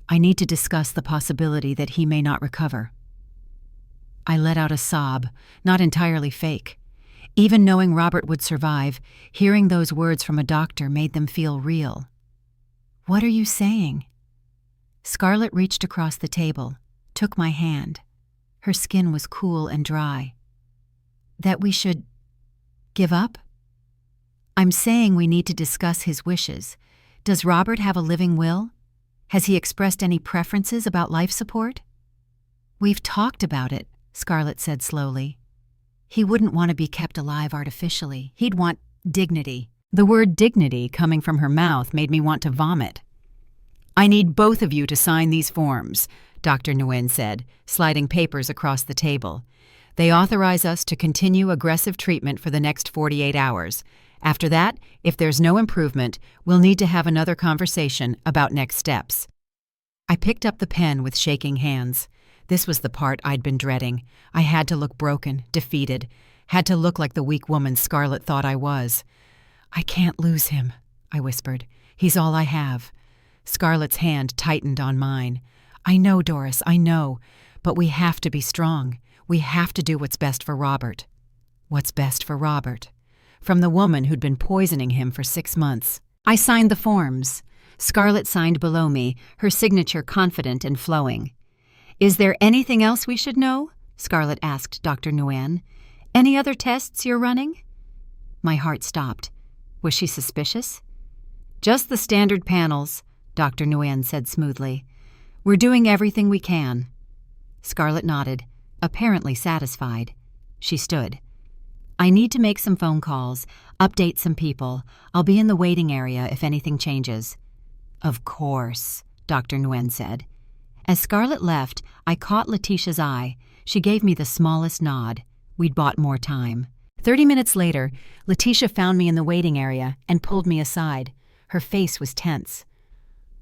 "I need to discuss the possibility that he may not recover." I let out a sob, not entirely fake. Even knowing Robert would survive, hearing those words from a doctor made them feel real. "What are you saying?" Scarlett reached across the table, took my hand. Her skin was cool and dry. "That we should give up?" "I'm saying we need to discuss his wishes. Does Robert have a living will? Has he expressed any preferences about life support?" "We've talked about it," Scarlett said slowly. "He wouldn't want to be kept alive artificially. He'd want dignity." The word dignity coming from her mouth made me want to vomit. "I need both of you to sign these forms," Dr. Nguyen said, sliding papers across the table. "They authorize us to continue aggressive treatment for the next 48 hours. After that, if there's no improvement, we'll need to have another conversation about next steps." I picked up the pen with shaking hands. This was the part I'd been dreading. I had to look broken, defeated, had to look like the weak woman Scarlett thought I was. "I can't lose him," I whispered. "He's all I have." Scarlett's hand tightened on mine. "I know, Doris, I know, but we have to be strong. We have to do what's best for Robert." What's best for Robert? From the woman who'd been poisoning him for 6 months. I signed the forms. Scarlett signed below me, her signature confident and flowing. "Is there anything else we should know?" Scarlett asked Dr. Nguyen. "Any other tests you're running?" My heart stopped. Was she suspicious? "Just the standard panels," Dr. Nguyen said smoothly. "We're doing everything we can." Scarlett nodded, apparently satisfied. She stood. "I need to make some phone calls, update some people. I'll be in the waiting area if anything changes." "Of course," Dr. Nguyen said. As Scarlett left, I caught Letitia's eye. She gave me the smallest nod. We'd bought more time. 30 minutes later, Letitia found me in the waiting area and pulled me aside. Her face was tense.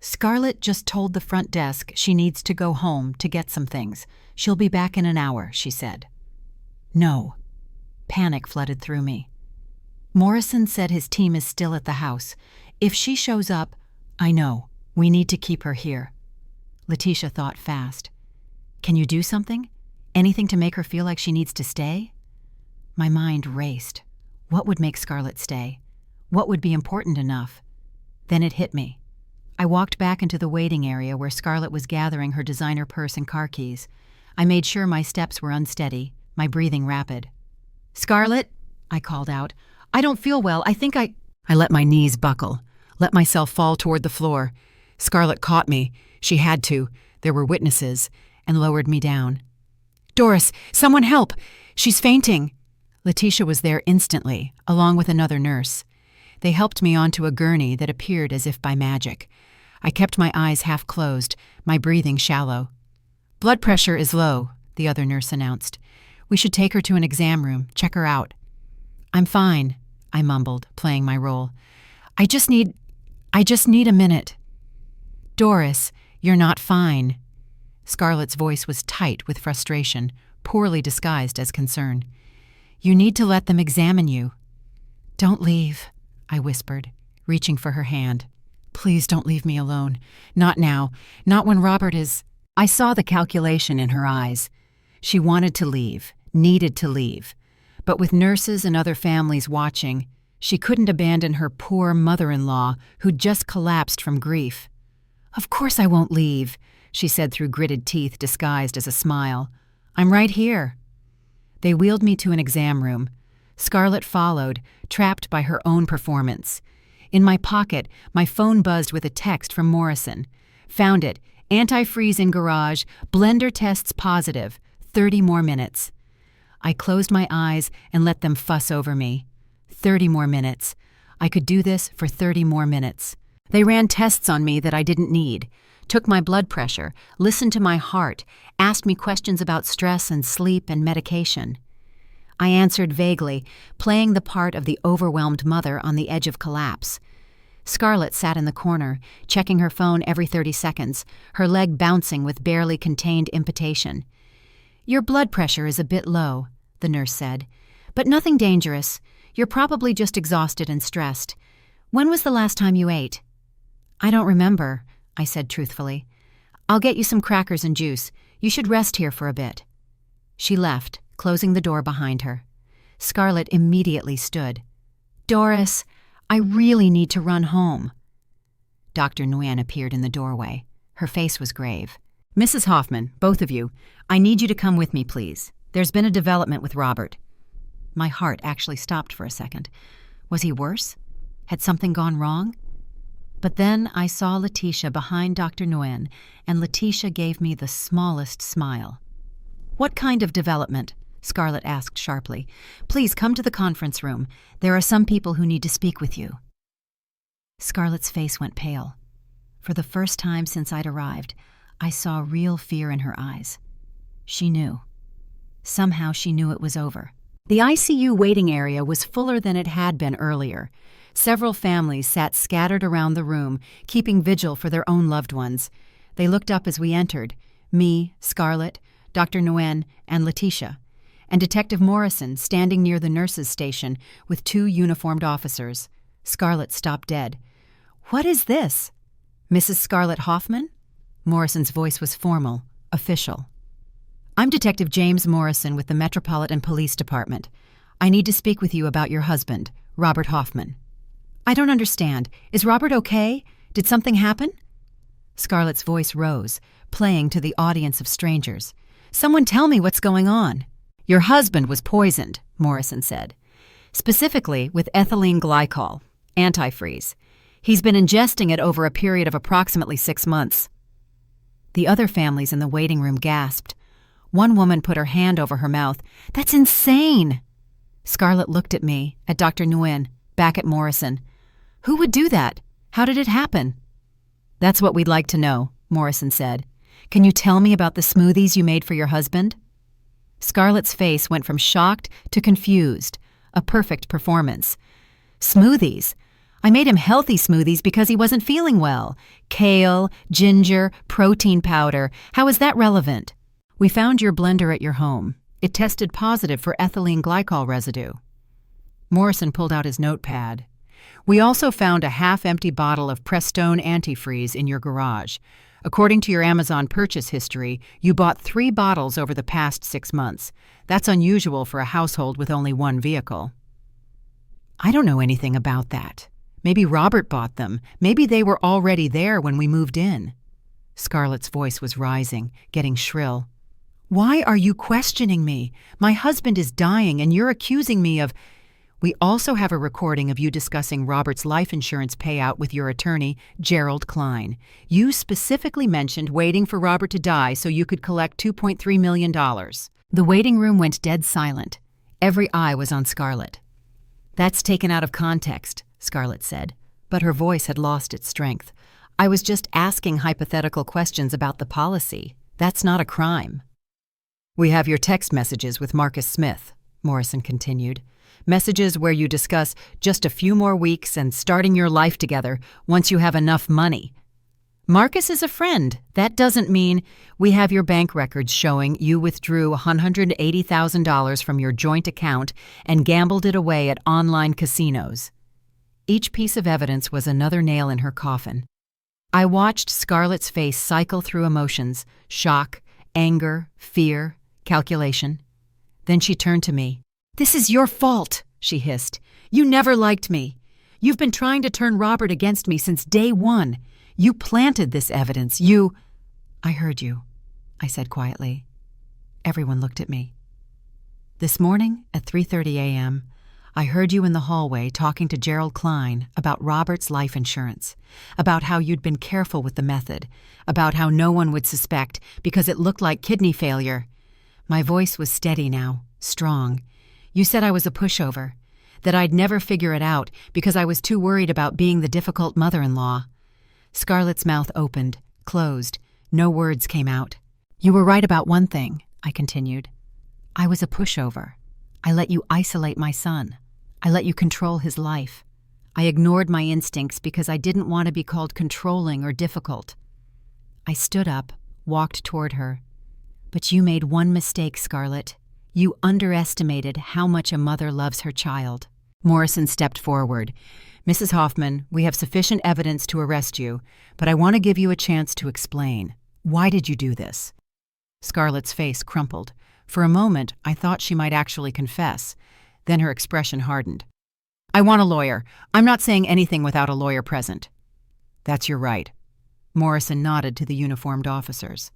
"Scarlett just told the front desk she needs to go home to get some things. She'll be back in an hour," she said. "No." Panic flooded through me. "Morrison said his team is still at the house. If she shows up, I know. We need to keep her here." Letitia thought fast. "Can you do something? Anything to make her feel like she needs to stay?" My mind raced. What would make Scarlett stay? What would be important enough? Then it hit me. I walked back into the waiting area where Scarlett was gathering her designer purse and car keys. I made sure my steps were unsteady, my breathing rapid. "Scarlett," I called out. "I don't feel well. I think I let my knees buckle, let myself fall toward the floor. Scarlett caught me. She had to. There were witnesses, and lowered me down. "Doris, someone help! She's fainting!" Letitia was there instantly, along with another nurse. They helped me onto a gurney that appeared as if by magic. I kept my eyes half closed, my breathing shallow. "Blood pressure is low," the other nurse announced. "We should take her to an exam room, check her out." "I'm fine," I mumbled, playing my role. I just need a minute." "Doris, you're not fine." Scarlett's voice was tight with frustration, poorly disguised as concern. "You need to let them examine you." "Don't leave," I whispered, reaching for her hand. "Please don't leave me alone. Not now. Not when Robert is—" I saw the calculation in her eyes. She wanted to leave, needed to leave. But with nurses and other families watching, she couldn't abandon her poor mother-in-law who'd just collapsed from grief. "Of course I won't leave," she said through gritted teeth disguised as a smile. "I'm right here." They wheeled me to an exam room. Scarlett followed, trapped by her own performance. In my pocket, my phone buzzed with a text from Morrison. "Found it. Antifreeze in garage. Blender tests positive. 30 more minutes." I closed my eyes and let them fuss over me. 30 more minutes. I could do this for 30 more minutes. They ran tests on me that I didn't need, took my blood pressure, listened to my heart, asked me questions about stress and sleep and medication. I answered vaguely, playing the part of the overwhelmed mother on the edge of collapse. Scarlett sat in the corner, checking her phone every 30 seconds, her leg bouncing with barely contained impotation. "Your blood pressure is a bit low," the nurse said, "but nothing dangerous. You're probably just exhausted and stressed. When was the last time you ate?" "I don't remember," I said truthfully. "I'll get you some crackers and juice. You should rest here for a bit." She left, closing the door behind her. Scarlett immediately stood. "Doris, I really need to run home." Dr. Nguyen appeared in the doorway. Her face was grave. "Mrs. Hoffman, both of you, I need you to come with me, please. There's been a development with Robert." My heart actually stopped for a second. Was he worse? Had something gone wrong? But then I saw Letitia behind Dr. Nguyen, and Letitia gave me the smallest smile. "What kind of development?" Scarlett asked sharply. "Please come to the conference room. There are some people who need to speak with you." Scarlett's face went pale. For the first time since I'd arrived, I saw real fear in her eyes. She knew. Somehow she knew it was over. The ICU waiting area was fuller than it had been earlier. Several families sat scattered around the room, keeping vigil for their own loved ones. They looked up as we entered, me, Scarlett, Dr. Nguyen, and Letitia, and Detective Morrison standing near the nurses' station with 2 uniformed officers. Scarlett stopped dead. "What is this? Mrs. Scarlett Hoffman?" Morrison's voice was formal, official. "I'm Detective James Morrison with the Metropolitan Police Department. I need to speak with you about your husband, Robert Hoffman." "I don't understand. Is Robert okay? Did something happen?" Scarlett's voice rose, playing to the audience of strangers. "Someone tell me what's going on." "Your husband was poisoned," Morrison said. "Specifically with ethylene glycol, antifreeze. He's been ingesting it over a period of approximately 6 months." The other families in the waiting room gasped. One woman put her hand over her mouth. "That's insane!" Scarlett looked at me, at Dr. Nguyen, back at Morrison. "Who would do that? How did it happen?" "That's what we'd like to know," Morrison said. "Can you tell me about the smoothies you made for your husband?" Scarlett's face went from shocked to confused. A perfect performance. "Smoothies? I made him healthy smoothies because he wasn't feeling well. Kale, ginger, protein powder. How is that relevant?" "We found your blender at your home. It tested positive for ethylene glycol residue." Morrison pulled out his notepad. "We also found a half-empty bottle of Prestone antifreeze in your garage. According to your Amazon purchase history, you bought 3 bottles over the past 6 months. That's unusual for a household with only 1 vehicle." "I don't know anything about that. Maybe Robert bought them. Maybe they were already there when we moved in." Scarlett's voice was rising, getting shrill. "Why are you questioning me? My husband is dying and you're accusing me of—" "We also have a recording of you discussing Robert's life insurance payout with your attorney, Gerald Klein. You specifically mentioned waiting for Robert to die so you could collect $2.3 million. The waiting room went dead silent. Every eye was on Scarlett. "That's taken out of context," Scarlett said, but her voice had lost its strength. "I was just asking hypothetical questions about the policy. That's not a crime." "We have your text messages with Marcus Smith," Morrison continued. "Messages where you discuss just a few more weeks and starting your life together once you have enough money. Marcus is a friend. That doesn't mean we have your bank records showing you withdrew $180,000 from your joint account and gambled it away at online casinos." Each piece of evidence was another nail in her coffin. I watched Scarlett's face cycle through emotions: shock, anger, fear, calculation. Then she turned to me. "This is your fault," she hissed. "You never liked me. You've been trying to turn Robert against me since day 1. You planted this evidence. You—" "I heard you," I said quietly. Everyone looked at me. "This morning at 3:30 a.m., I heard you in the hallway talking to Gerald Klein about Robert's life insurance, about how you'd been careful with the method, about how no one would suspect because it looked like kidney failure." My voice was steady now, strong. "You said I was a pushover, that I'd never figure it out because I was too worried about being the difficult mother-in-law. Scarlett's mouth opened, closed. No words came out. "You were right about one thing," I continued. "I was a pushover. I let you isolate my son. I let you control his life. I ignored my instincts because I didn't want to be called controlling or difficult." I stood up, walked toward her. "But you made one mistake, Scarlett. You underestimated how much a mother loves her child." Morrison stepped forward. "Mrs. Hoffman, we have sufficient evidence to arrest you, but I want to give you a chance to explain. Why did you do this?" Scarlett's face crumpled. For a moment, I thought she might actually confess. Then her expression hardened. "I want a lawyer. I'm not saying anything without a lawyer present." "That's your right." Morrison nodded to the uniformed officers.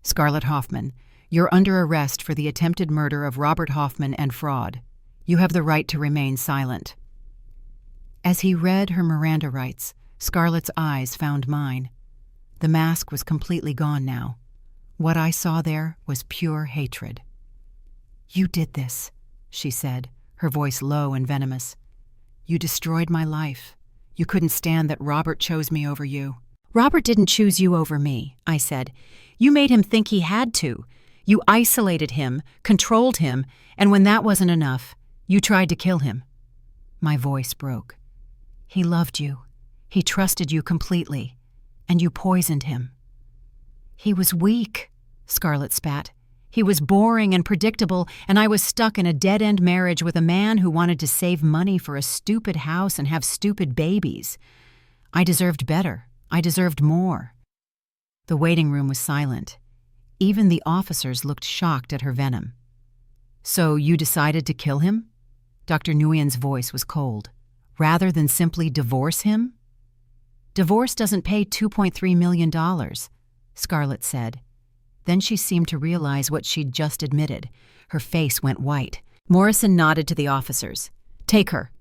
"Scarlett Hoffman, you're under arrest for the attempted murder of Robert Hoffman and fraud. You have the right to remain silent." As he read her Miranda rights, Scarlett's eyes found mine. The mask was completely gone now. What I saw there was pure hatred. "You did this," she said, her voice low and venomous. "You destroyed my life. You couldn't stand that Robert chose me over you." "Robert didn't choose you over me," I said. "You made him think he had to. You isolated him, controlled him, and when that wasn't enough, you tried to kill him." My voice broke. "He loved you. He trusted you completely, and you poisoned him." "He was weak," Scarlett spat. "He was boring and predictable, and I was stuck in a dead-end marriage with a man who wanted to save money for a stupid house and have stupid babies. I deserved better. I deserved more." The waiting room was silent. Even the officers looked shocked at her venom. "So you decided to kill him?" Dr. Nguyen's voice was cold. "Rather than simply divorce him?" "Divorce doesn't pay $2.3 million, Scarlett said. Then she seemed to realize what she'd just admitted. Her face went white. Morrison nodded to the officers. "Take her."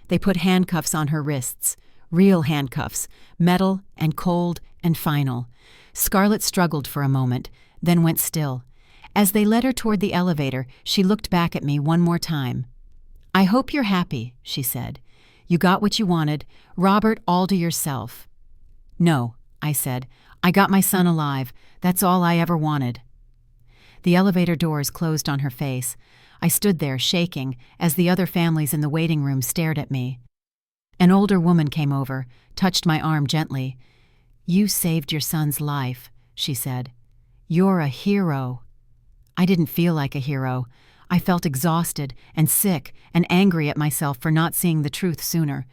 They put handcuffs on her wrists. Real handcuffs, metal and cold and final. Scarlett struggled for a moment, then went still. As they led her toward the elevator, she looked back at me one more time. "I hope you're happy," she said. "You got what you wanted. Robert, all to yourself." "No," I said. "I got my son alive. That's all I ever wanted." The elevator doors closed on her face. I stood there, shaking, as the other families in the waiting room stared at me. An older woman came over, touched my arm gently. "You saved your son's life," she said. "You're a hero." I didn't feel like a hero. I felt exhausted and sick and angry at myself for not seeing the truth sooner.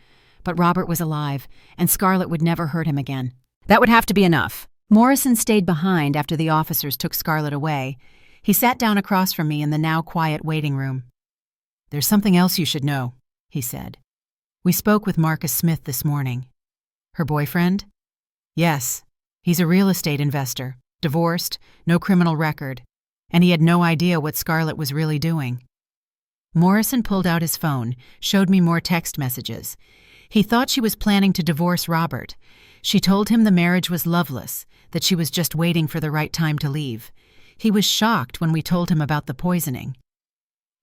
But Robert was alive, and Scarlett would never hurt him again. "That would have to be enough." Morrison stayed behind after the officers took Scarlett away. He sat down across from me in the now quiet waiting room. "There's something else you should know," he said. "We spoke with Marcus Smith this morning." "Her boyfriend?" "Yes. He's a real estate investor, divorced, no criminal record, and he had no idea what Scarlett was really doing." Morrison pulled out his phone, showed me more text messages. He thought she was planning to divorce Robert. She told him the marriage was loveless, that she was just waiting for the right time to leave. He was shocked when we told him about the poisoning.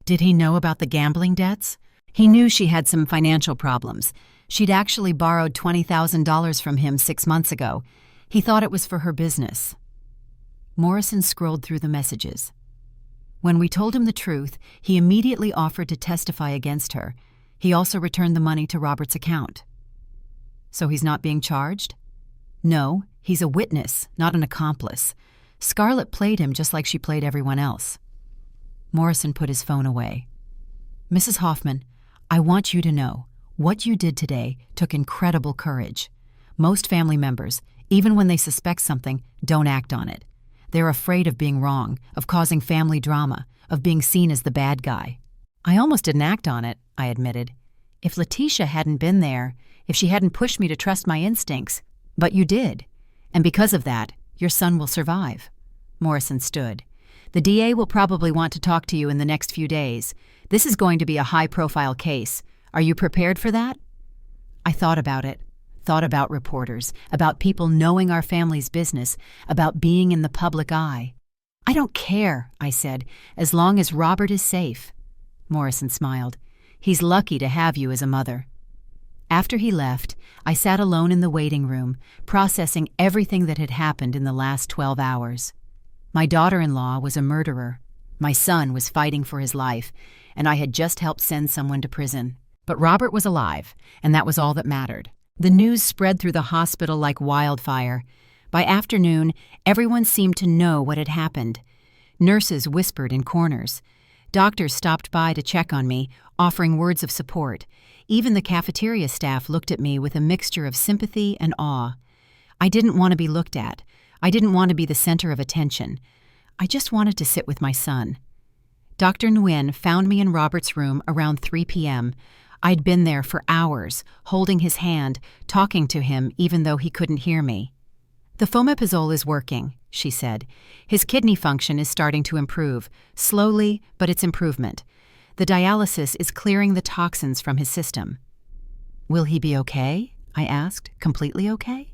Did he know about the gambling debts? He knew she had some financial problems. She'd actually borrowed $20,000 from him 6 months ago. He thought it was for her business. Morrison scrolled through the messages. When we told him the truth, he immediately offered to testify against her. He also returned the money to Robert's account. "So he's not being charged?" "No, he's a witness, not an accomplice. Scarlett played him just like she played everyone else." Morrison put his phone away. "Mrs. Hoffman, I want you to know, what you did today took incredible courage. Most family members, even when they suspect something, don't act on it. They're afraid of being wrong, of causing family drama, of being seen as the bad guy." "I almost didn't act on it," I admitted. "If Letitia hadn't been there, if she hadn't pushed me to trust my instincts. But you did. And because of that, your son will survive." Morrison stood. "The DA will probably want to talk to you in the next few days. This is going to be a high-profile case. Are you prepared for that?" I thought about it. Thought about reporters, about people knowing our family's business, about being in the public eye. "I don't care," I said, "as long as Robert is safe." Morrison smiled. "He's lucky to have you as a mother." After he left, I sat alone in the waiting room, processing everything that had happened in the last 12 hours. My daughter-in-law was a murderer. My son was fighting for his life, and I had just helped send someone to prison. But Robert was alive, and that was all that mattered. The news spread through the hospital like wildfire. By afternoon, everyone seemed to know what had happened. Nurses whispered in corners. Doctors stopped by to check on me, offering words of support. Even the cafeteria staff looked at me with a mixture of sympathy and awe. I didn't want to be looked at. I didn't want to be the center of attention. I just wanted to sit with my son. Dr. Nguyen found me in Robert's room around 3 p.m. I'd been there for hours, holding his hand, talking to him even though he couldn't hear me. "The fomepizole is working," she said. "His kidney function is starting to improve, slowly, but it's improvement. The dialysis is clearing the toxins from his system." "Will he be okay?" I asked. "Completely okay?"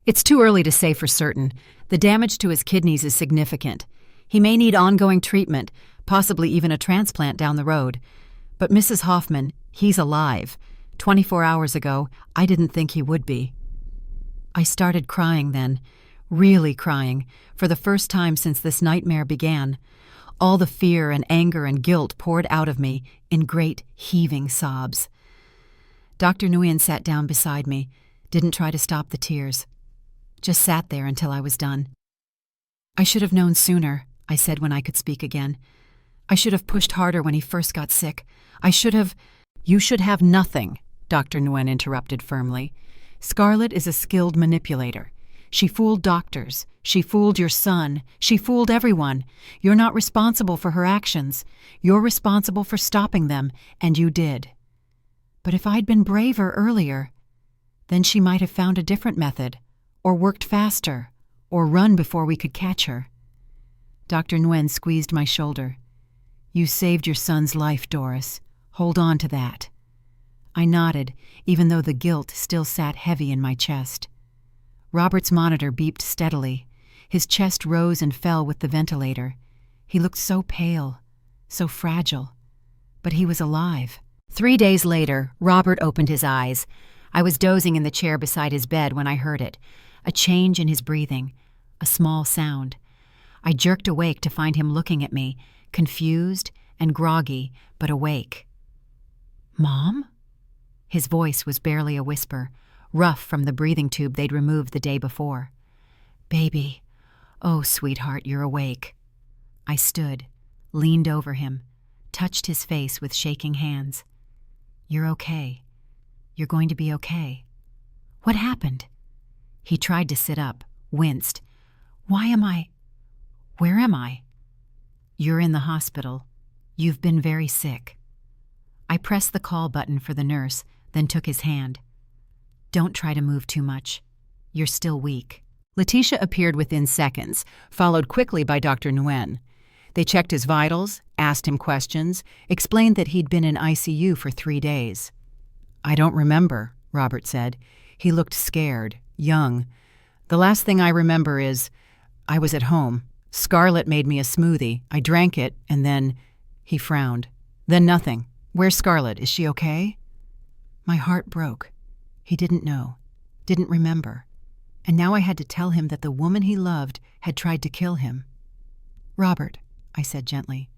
"It's too early to say for certain. The damage to his kidneys is significant. He may need ongoing treatment, possibly even a transplant down the road. But Mrs. Hoffman, he's alive. 24 hours ago, I didn't think he would be." I started crying then, really crying, for the first time since this nightmare began. All the fear and anger and guilt poured out of me in great, heaving sobs. Dr. Nguyen sat down beside me, didn't try to stop the tears. Just sat there until I was done. "I should have known sooner," I said when I could speak again. "I should have pushed harder when he first got sick. I should have—" "You should have nothing," Dr. Nguyen interrupted firmly. "Scarlett is a skilled manipulator. She fooled doctors. She fooled your son. She fooled everyone. You're not responsible for her actions. You're responsible for stopping them, and you did. But if I'd been braver earlier, then she might have found a different method, or worked faster, or run before we could catch her." Dr. Nguyen squeezed my shoulder. "You saved your son's life, Doris. Hold on to that." I nodded, even though the guilt still sat heavy in my chest. Robert's monitor beeped steadily. His chest rose and fell with the ventilator. He looked so pale, so fragile. But he was alive. 3 days later, Robert opened his eyes. I was dozing in the chair beside his bed when I heard it. A change in his breathing. A small sound. I jerked awake to find him looking at me, confused and groggy, but awake. "Mom?" His voice was barely a whisper, rough from the breathing tube they'd removed the day before. "Baby, oh, sweetheart, you're awake." I stood, leaned over him, touched his face with shaking hands. "You're okay. You're going to be okay. What happened?" He tried to sit up, winced. Where am I?" "You're in the hospital. You've been very sick." I pressed the call button for the nurse, then took his hand. "Don't try to move too much. You're still weak." Letitia appeared within seconds, followed quickly by Dr. Nguyen. They checked his vitals, asked him questions, explained that he'd been in ICU for 3 days. "I don't remember," Robert said. He looked scared, young. "The last thing I remember is, I was at home. Scarlett made me a smoothie. I drank it, and then—" He frowned. "Then nothing. Where's Scarlett? Is she okay?" My heart broke. He didn't know, didn't remember. And now I had to tell him that the woman he loved had tried to kill him. "Robert," I said gently,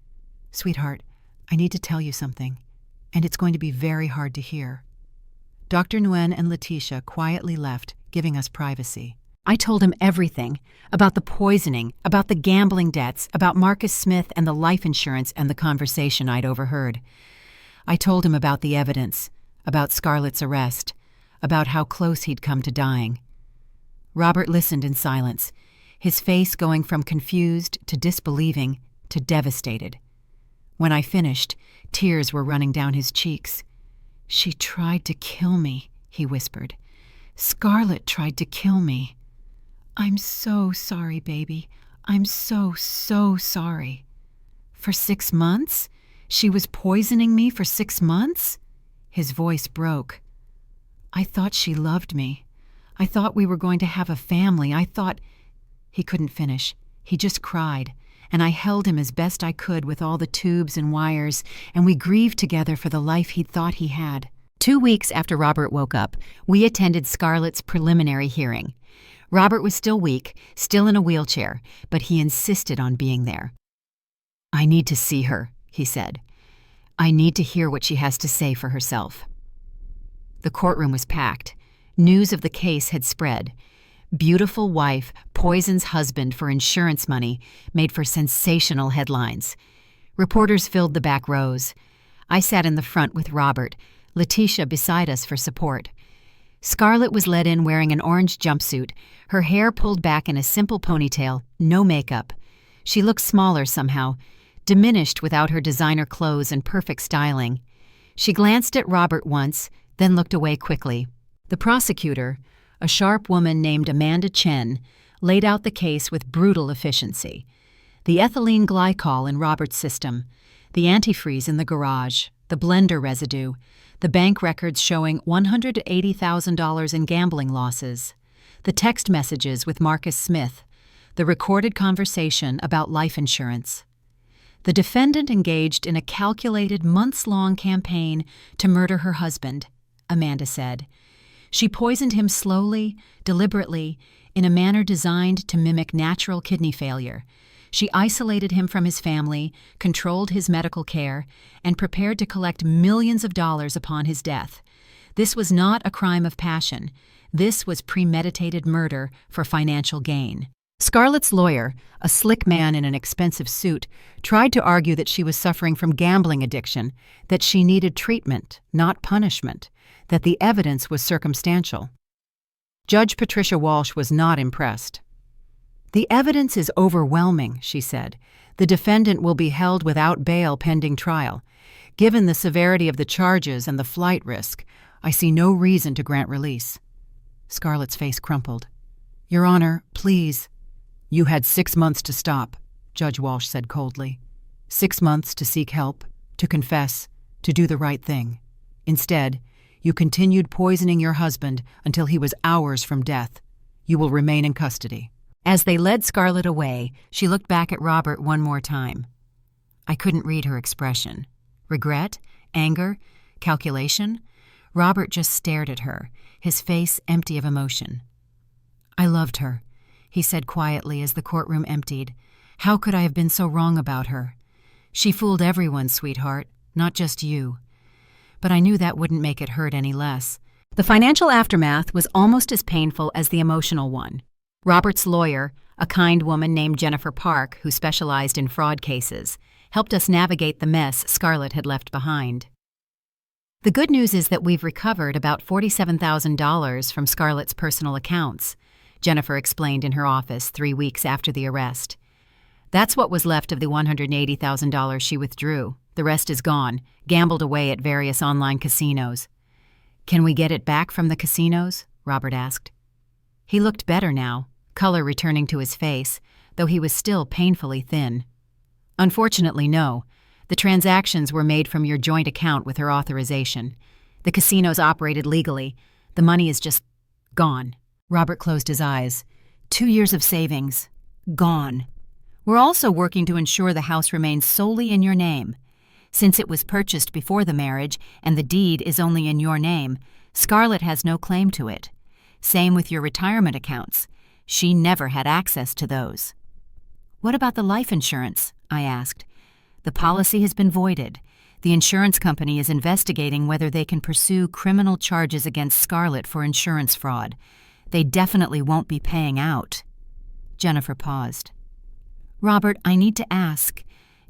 "sweetheart, I need to tell you something, and it's going to be very hard to hear." Dr. Nguyen and Letitia quietly left, giving us privacy. I told him everything, about the poisoning, about the gambling debts, about Marcus Smith and the life insurance and the conversation I'd overheard. I told him about the evidence, about Scarlett's arrest, about how close he'd come to dying. Robert listened in silence, his face going from confused to disbelieving to devastated. When I finished, tears were running down his cheeks. "She tried to kill me," he whispered. "Scarlett tried to kill me. I'm so sorry, baby. I'm so sorry." "For 6 months? She was poisoning me for 6 months?" His voice broke. "I thought she loved me. I thought we were going to have a family. I thought—" He couldn't finish. He just cried, and I held him as best I could with all the tubes and wires, and we grieved together for the life he'd thought he had. 2 weeks after Robert woke up, we attended Scarlett's preliminary hearing. Robert was still weak, still in a wheelchair, but he insisted on being there. "I need to see her," he said. "I need to hear what she has to say for herself." The courtroom was packed. News of the case had spread. "Beautiful wife poisons husband for insurance money" made for sensational headlines. Reporters filled the back rows. I sat in the front with Robert, Letitia beside us for support. Scarlett was led in wearing an orange jumpsuit, her hair pulled back in a simple ponytail, no makeup. She looked smaller somehow, diminished without her designer clothes and perfect styling. She glanced at Robert once, then looked away quickly. The prosecutor, a sharp woman named Amanda Chen, laid out the case with brutal efficiency. The ethylene glycol in Robert's system, the antifreeze in the garage, the blender residue, the bank records showing $180,000 in gambling losses, the text messages with Marcus Smith, the recorded conversation about life insurance. The defendant engaged in a calculated months-long campaign to murder her husband, Amanda said. She poisoned him slowly, deliberately, in a manner designed to mimic natural kidney failure. She isolated him from his family, controlled his medical care, and prepared to collect millions of dollars upon his death. This was not a crime of passion. This was premeditated murder for financial gain. Scarlett's lawyer, a slick man in an expensive suit, tried to argue that she was suffering from gambling addiction, that she needed treatment, not punishment, that the evidence was circumstantial. Judge Patricia Walsh was not impressed. "The evidence is overwhelming," she said. "The defendant will be held without bail pending trial. Given the severity of the charges and the flight risk, I see no reason to grant release." Scarlett's face crumpled. "Your Honor, please." "You had 6 months to stop," Judge Walsh said coldly. 6 months to seek help, to confess, to do the right thing. Instead, you continued poisoning your husband until he was hours from death. You will remain in custody." As they led Scarlett away, she looked back at Robert one more time. I couldn't read her expression. Regret? Anger? Calculation? Robert just stared at her, his face empty of emotion. "I loved her," he said quietly as the courtroom emptied. "How could I have been so wrong about her? She fooled everyone, sweetheart, not just you." But I knew that wouldn't make it hurt any less. The financial aftermath was almost as painful as the emotional one. Robert's lawyer, a kind woman named Jennifer Park, who specialized in fraud cases, helped us navigate the mess Scarlett had left behind. The good news is that we've recovered about $47,000 from Scarlett's personal accounts, Jennifer explained in her office 3 weeks after the arrest. That's what was left of the $180,000 she withdrew. The rest is gone, gambled away at various online casinos. "Can we get it back from the casinos?" Robert asked. He looked better now, color returning to his face, though he was still painfully thin. "Unfortunately, no. The transactions were made from your joint account with her authorization. The casinos operated legally. The money is just gone." Robert closed his eyes. 2 years of savings. Gone. "We're also working to ensure the house remains solely in your name. Since it was purchased before the marriage and the deed is only in your name, Scarlett has no claim to it. Same with your retirement accounts. She never had access to those." "What about the life insurance?" I asked. "The policy has been voided. The insurance company is investigating whether they can pursue criminal charges against Scarlett for insurance fraud. They definitely won't be paying out." Jennifer paused. "Robert, I need to ask,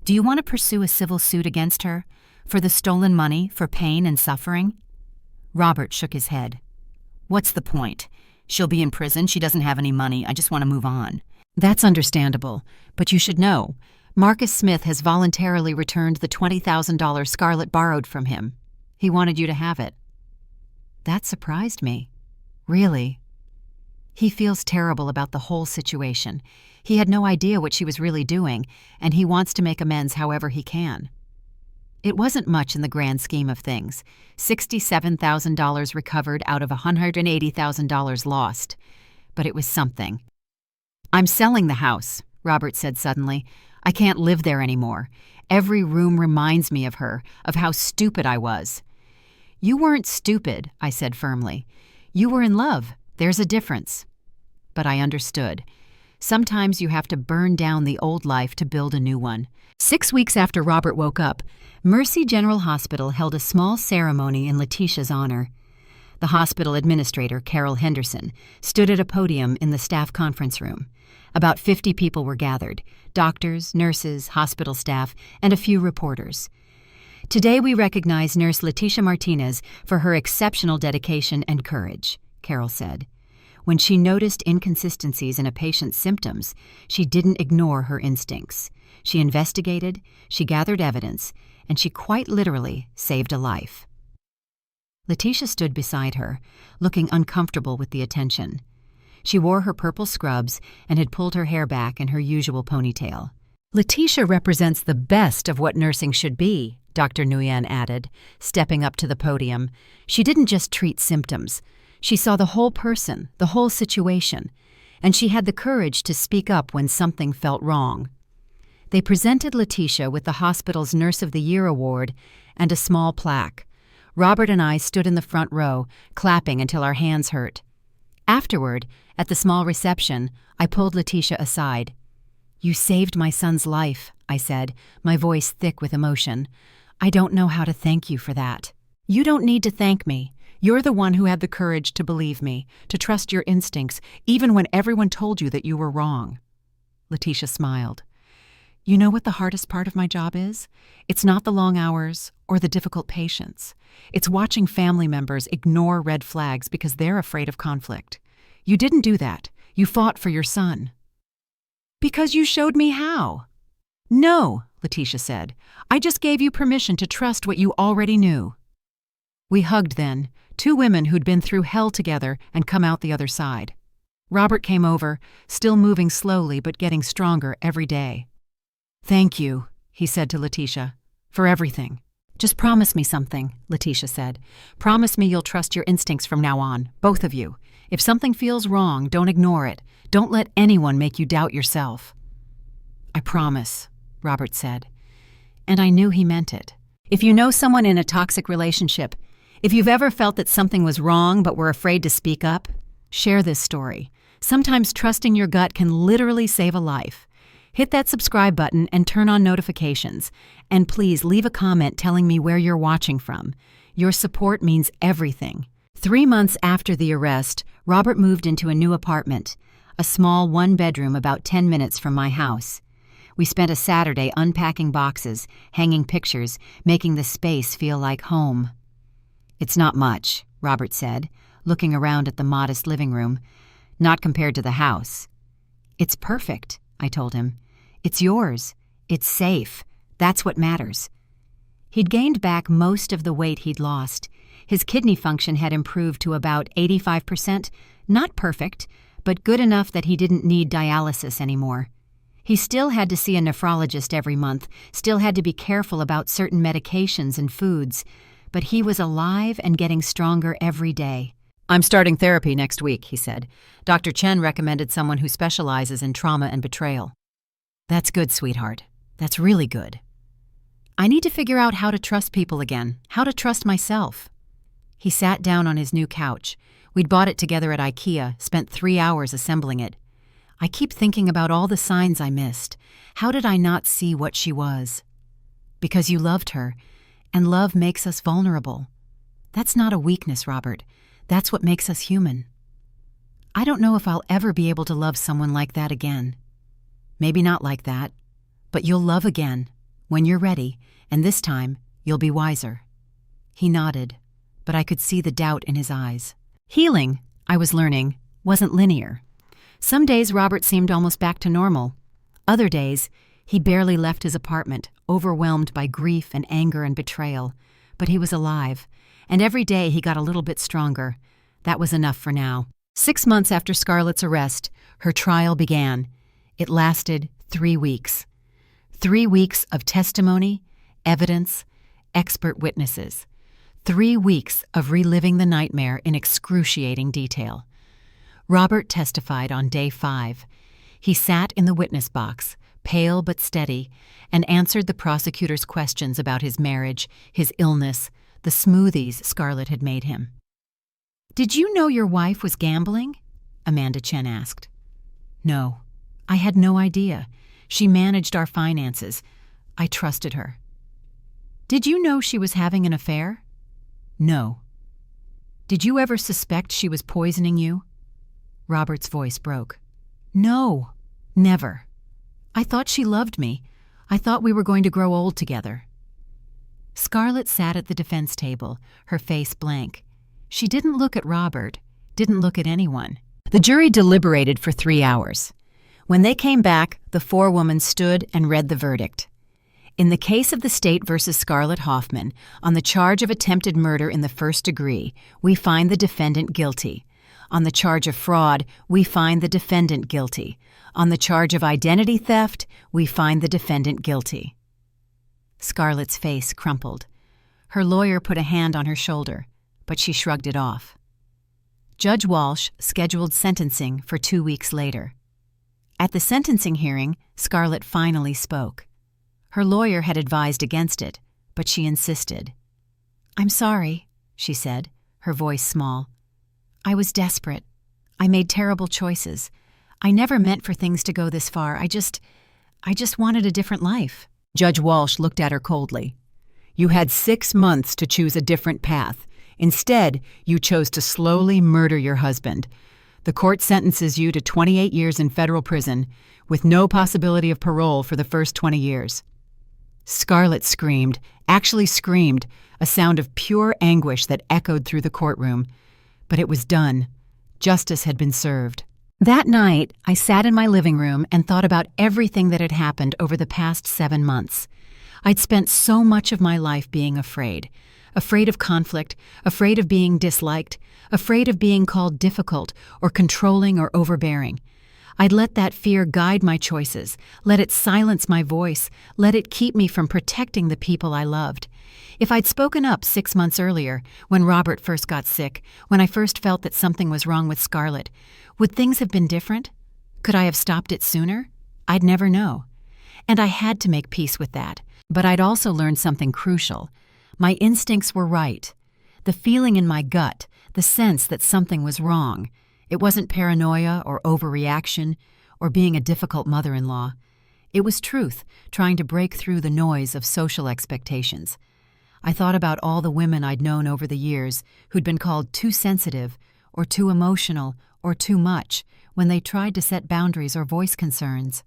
do you want to pursue a civil suit against her? For the stolen money, for pain and suffering?" Robert shook his head. "What's the point? She'll be in prison, she doesn't have any money, I just want to move on." "That's understandable, but you should know, Marcus Smith has voluntarily returned the $20,000 Scarlett borrowed from him. He wanted you to have it." That surprised me. "Really?" "He feels terrible about the whole situation. He had no idea what she was really doing, and he wants to make amends however he can." It wasn't much in the grand scheme of things. $67,000 recovered out of $180,000 lost. But it was something. "I'm selling the house," Robert said suddenly. "I can't live there anymore. Every room reminds me of her, of how stupid I was. "You weren't stupid," I said firmly. "You were in love. There's a difference." But I understood. Sometimes you have to burn down the old life to build a new one. 6 weeks after Robert woke up, Mercy General Hospital held a small ceremony in Letitia's honor. The hospital administrator, Carol Henderson, stood at a podium in the staff conference room. About 50 people were gathered: doctors, nurses, hospital staff, and a few reporters. "Today we recognize Nurse Letitia Martinez for her exceptional dedication and courage," Carol said. When she noticed inconsistencies in a patient's symptoms, she didn't ignore her instincts. She investigated, she gathered evidence, and she quite literally saved a life. Letitia stood beside her, looking uncomfortable with the attention. She wore her purple scrubs and had pulled her hair back in her usual ponytail. "Letitia represents the best of what nursing should be," Dr. Nguyen added, stepping up to the podium. "She didn't just treat symptoms. She saw the whole person, the whole situation, and she had the courage to speak up when something felt wrong." They presented Letitia with the hospital's Nurse of the Year award and a small plaque. Robert and I stood in the front row, clapping until our hands hurt. Afterward, at the small reception, I pulled Letitia aside. "You saved my son's life," I said, my voice thick with emotion. "I don't know how to thank you for that." "You don't need to thank me. You're the one who had the courage to believe me, to trust your instincts, even when everyone told you that you were wrong." Letitia smiled. "You know what the hardest part of my job is? It's not the long hours or the difficult patients. It's watching family members ignore red flags because they're afraid of conflict. You didn't do that. You fought for your son." "Because you showed me how." "No," Letitia said. "I just gave you permission to trust what you already knew." We hugged then, two women who'd been through hell together and come out the other side. Robert came over, still moving slowly but getting stronger every day. "Thank you," he said to Letitia, "for everything." "Just promise me something," Letitia said. "Promise me you'll trust your instincts from now on, both of you. If something feels wrong, don't ignore it. Don't let anyone make you doubt yourself." "I promise," Robert said. And I knew he meant it. If you know someone in a toxic relationship, if you've ever felt that something was wrong but were afraid to speak up, share this story. Sometimes trusting your gut can literally save a life. Hit that subscribe button and turn on notifications. And please leave a comment telling me where you're watching from. Your support means everything. 3 months after the arrest, Robert moved into a new apartment, a small one-bedroom about 10 minutes from my house. We spent a Saturday unpacking boxes, hanging pictures, making the space feel like home. "It's not much," Robert said, looking around at the modest living room. "Not compared to the house." "It's perfect," I told him. "It's yours. It's safe. That's what matters." He'd gained back most of the weight he'd lost. His kidney function had improved to about 85%, not perfect, but good enough that he didn't need dialysis anymore. He still had to see a nephrologist every month, still had to be careful about certain medications and foods, but he was alive and getting stronger every day. "I'm starting therapy next week," he said. "Dr. Chen recommended someone who specializes in trauma and betrayal." "That's good, sweetheart. That's really good." "I need to figure out how to trust people again, how to trust myself." He sat down on his new couch. We'd bought it together at IKEA, spent 3 hours assembling it. "I keep thinking about all the signs I missed. How did I not see what she was?" "Because you loved her, and love makes us vulnerable. That's not a weakness, Robert. That's what makes us human. I don't know if I'll ever be able to love someone like that again. Maybe not like that, but you'll love again, when you're ready, and this time you'll be wiser." He nodded, but I could see the doubt in his eyes. Healing, I was learning, wasn't linear. Some days Robert seemed almost back to normal. Other days, he barely left his apartment, overwhelmed by grief and anger and betrayal. But he was alive, and every day he got a little bit stronger. That was enough for now. 6 months after Scarlett's arrest, her trial began. It lasted 3 weeks. 3 weeks of testimony, evidence, expert witnesses. 3 weeks of reliving the nightmare in excruciating detail. Robert testified on day 5. He sat in the witness box, pale but steady, and answered the prosecutor's questions about his marriage, his illness, the smoothies Scarlett had made him. "Did you know your wife was gambling?" Amanda Chen asked. "No, I had no idea. She managed our finances. I trusted her." "Did you know she was having an affair?" "No." "Did you ever suspect she was poisoning you?" Robert's voice broke. "No, never. I thought she loved me. I thought we were going to grow old together." Scarlett sat at the defense table, her face blank. She didn't look at Robert, didn't look at anyone. The jury deliberated for 3 hours. When they came back, the forewoman stood and read the verdict. In the case of the state versus Doris Hoffman, on the charge of attempted murder in the first degree, we find the defendant guilty. On the charge of fraud, we find the defendant guilty. On the charge of identity theft, we find the defendant guilty. Scarlett's face crumpled. Her lawyer put a hand on her shoulder, but she shrugged it off. Judge Walsh scheduled sentencing for 2 weeks later. At the sentencing hearing, Scarlett finally spoke. Her lawyer had advised against it, but she insisted. "I'm sorry," she said, her voice small. "I was desperate. I made terrible choices. I never meant for things to go this far. I just wanted a different life." Judge Walsh looked at her coldly. "You had 6 months to choose a different path. Instead, you chose to slowly murder your husband. The court sentences you to 28 years in federal prison, with no possibility of parole for the first 20 years. Scarlett screamed, actually screamed, a sound of pure anguish that echoed through the courtroom. But it was done. Justice had been served. That night, I sat in my living room and thought about everything that had happened over the past 7 months. I'd spent so much of my life being afraid. Afraid of conflict, afraid of being disliked, afraid of being called difficult or controlling or overbearing. I'd let that fear guide my choices, let it silence my voice, let it keep me from protecting the people I loved. If I'd spoken up 6 months earlier, when Robert first got sick, when I first felt that something was wrong with Scarlett, would things have been different? Could I have stopped it sooner? I'd never know. And I had to make peace with that. But I'd also learned something crucial. My instincts were right. The feeling in my gut, the sense that something was wrong. It wasn't paranoia or overreaction or being a difficult mother-in-law. It was truth, trying to break through the noise of social expectations. I thought about all the women I'd known over the years who'd been called too sensitive or too emotional or too much when they tried to set boundaries or voice concerns.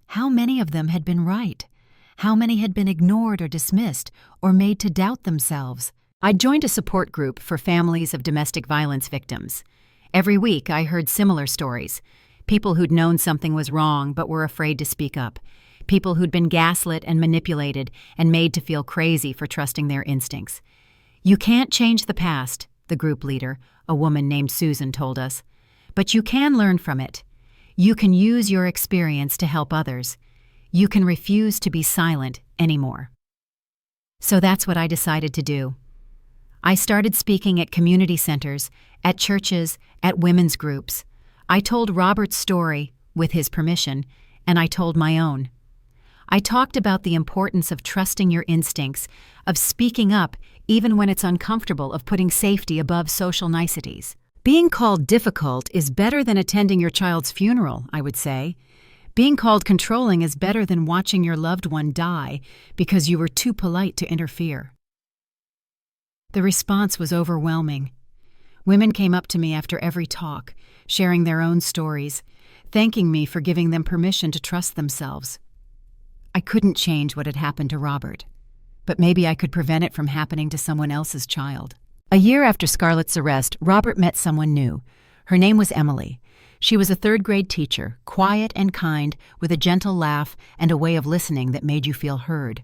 How many of them had been right? How many had been ignored or dismissed or made to doubt themselves? I'd joined a support group for families of domestic violence victims. Every week I heard similar stories. People who'd known something was wrong but were afraid to speak up. People who'd been gaslit and manipulated and made to feel crazy for trusting their instincts. "You can't change the past," the group leader, a woman named Susan, told us. "But you can learn from it. You can use your experience to help others. You can refuse to be silent anymore." So that's what I decided to do. I started speaking at community centers, at churches, at women's groups. I told Robert's story, with his permission, and I told my own. I talked about the importance of trusting your instincts, of speaking up even when it's uncomfortable, of putting safety above social niceties. Being called difficult is better than attending your child's funeral, I would say. Being called controlling is better than watching your loved one die because you were too polite to interfere. The response was overwhelming. Women came up to me after every talk, sharing their own stories, thanking me for giving them permission to trust themselves. I couldn't change what had happened to Robert, but maybe I could prevent it from happening to someone else's child. A year after Scarlett's arrest, Robert met someone new. Her name was Emily. She was a third-grade teacher, quiet and kind, with a gentle laugh and a way of listening that made you feel heard.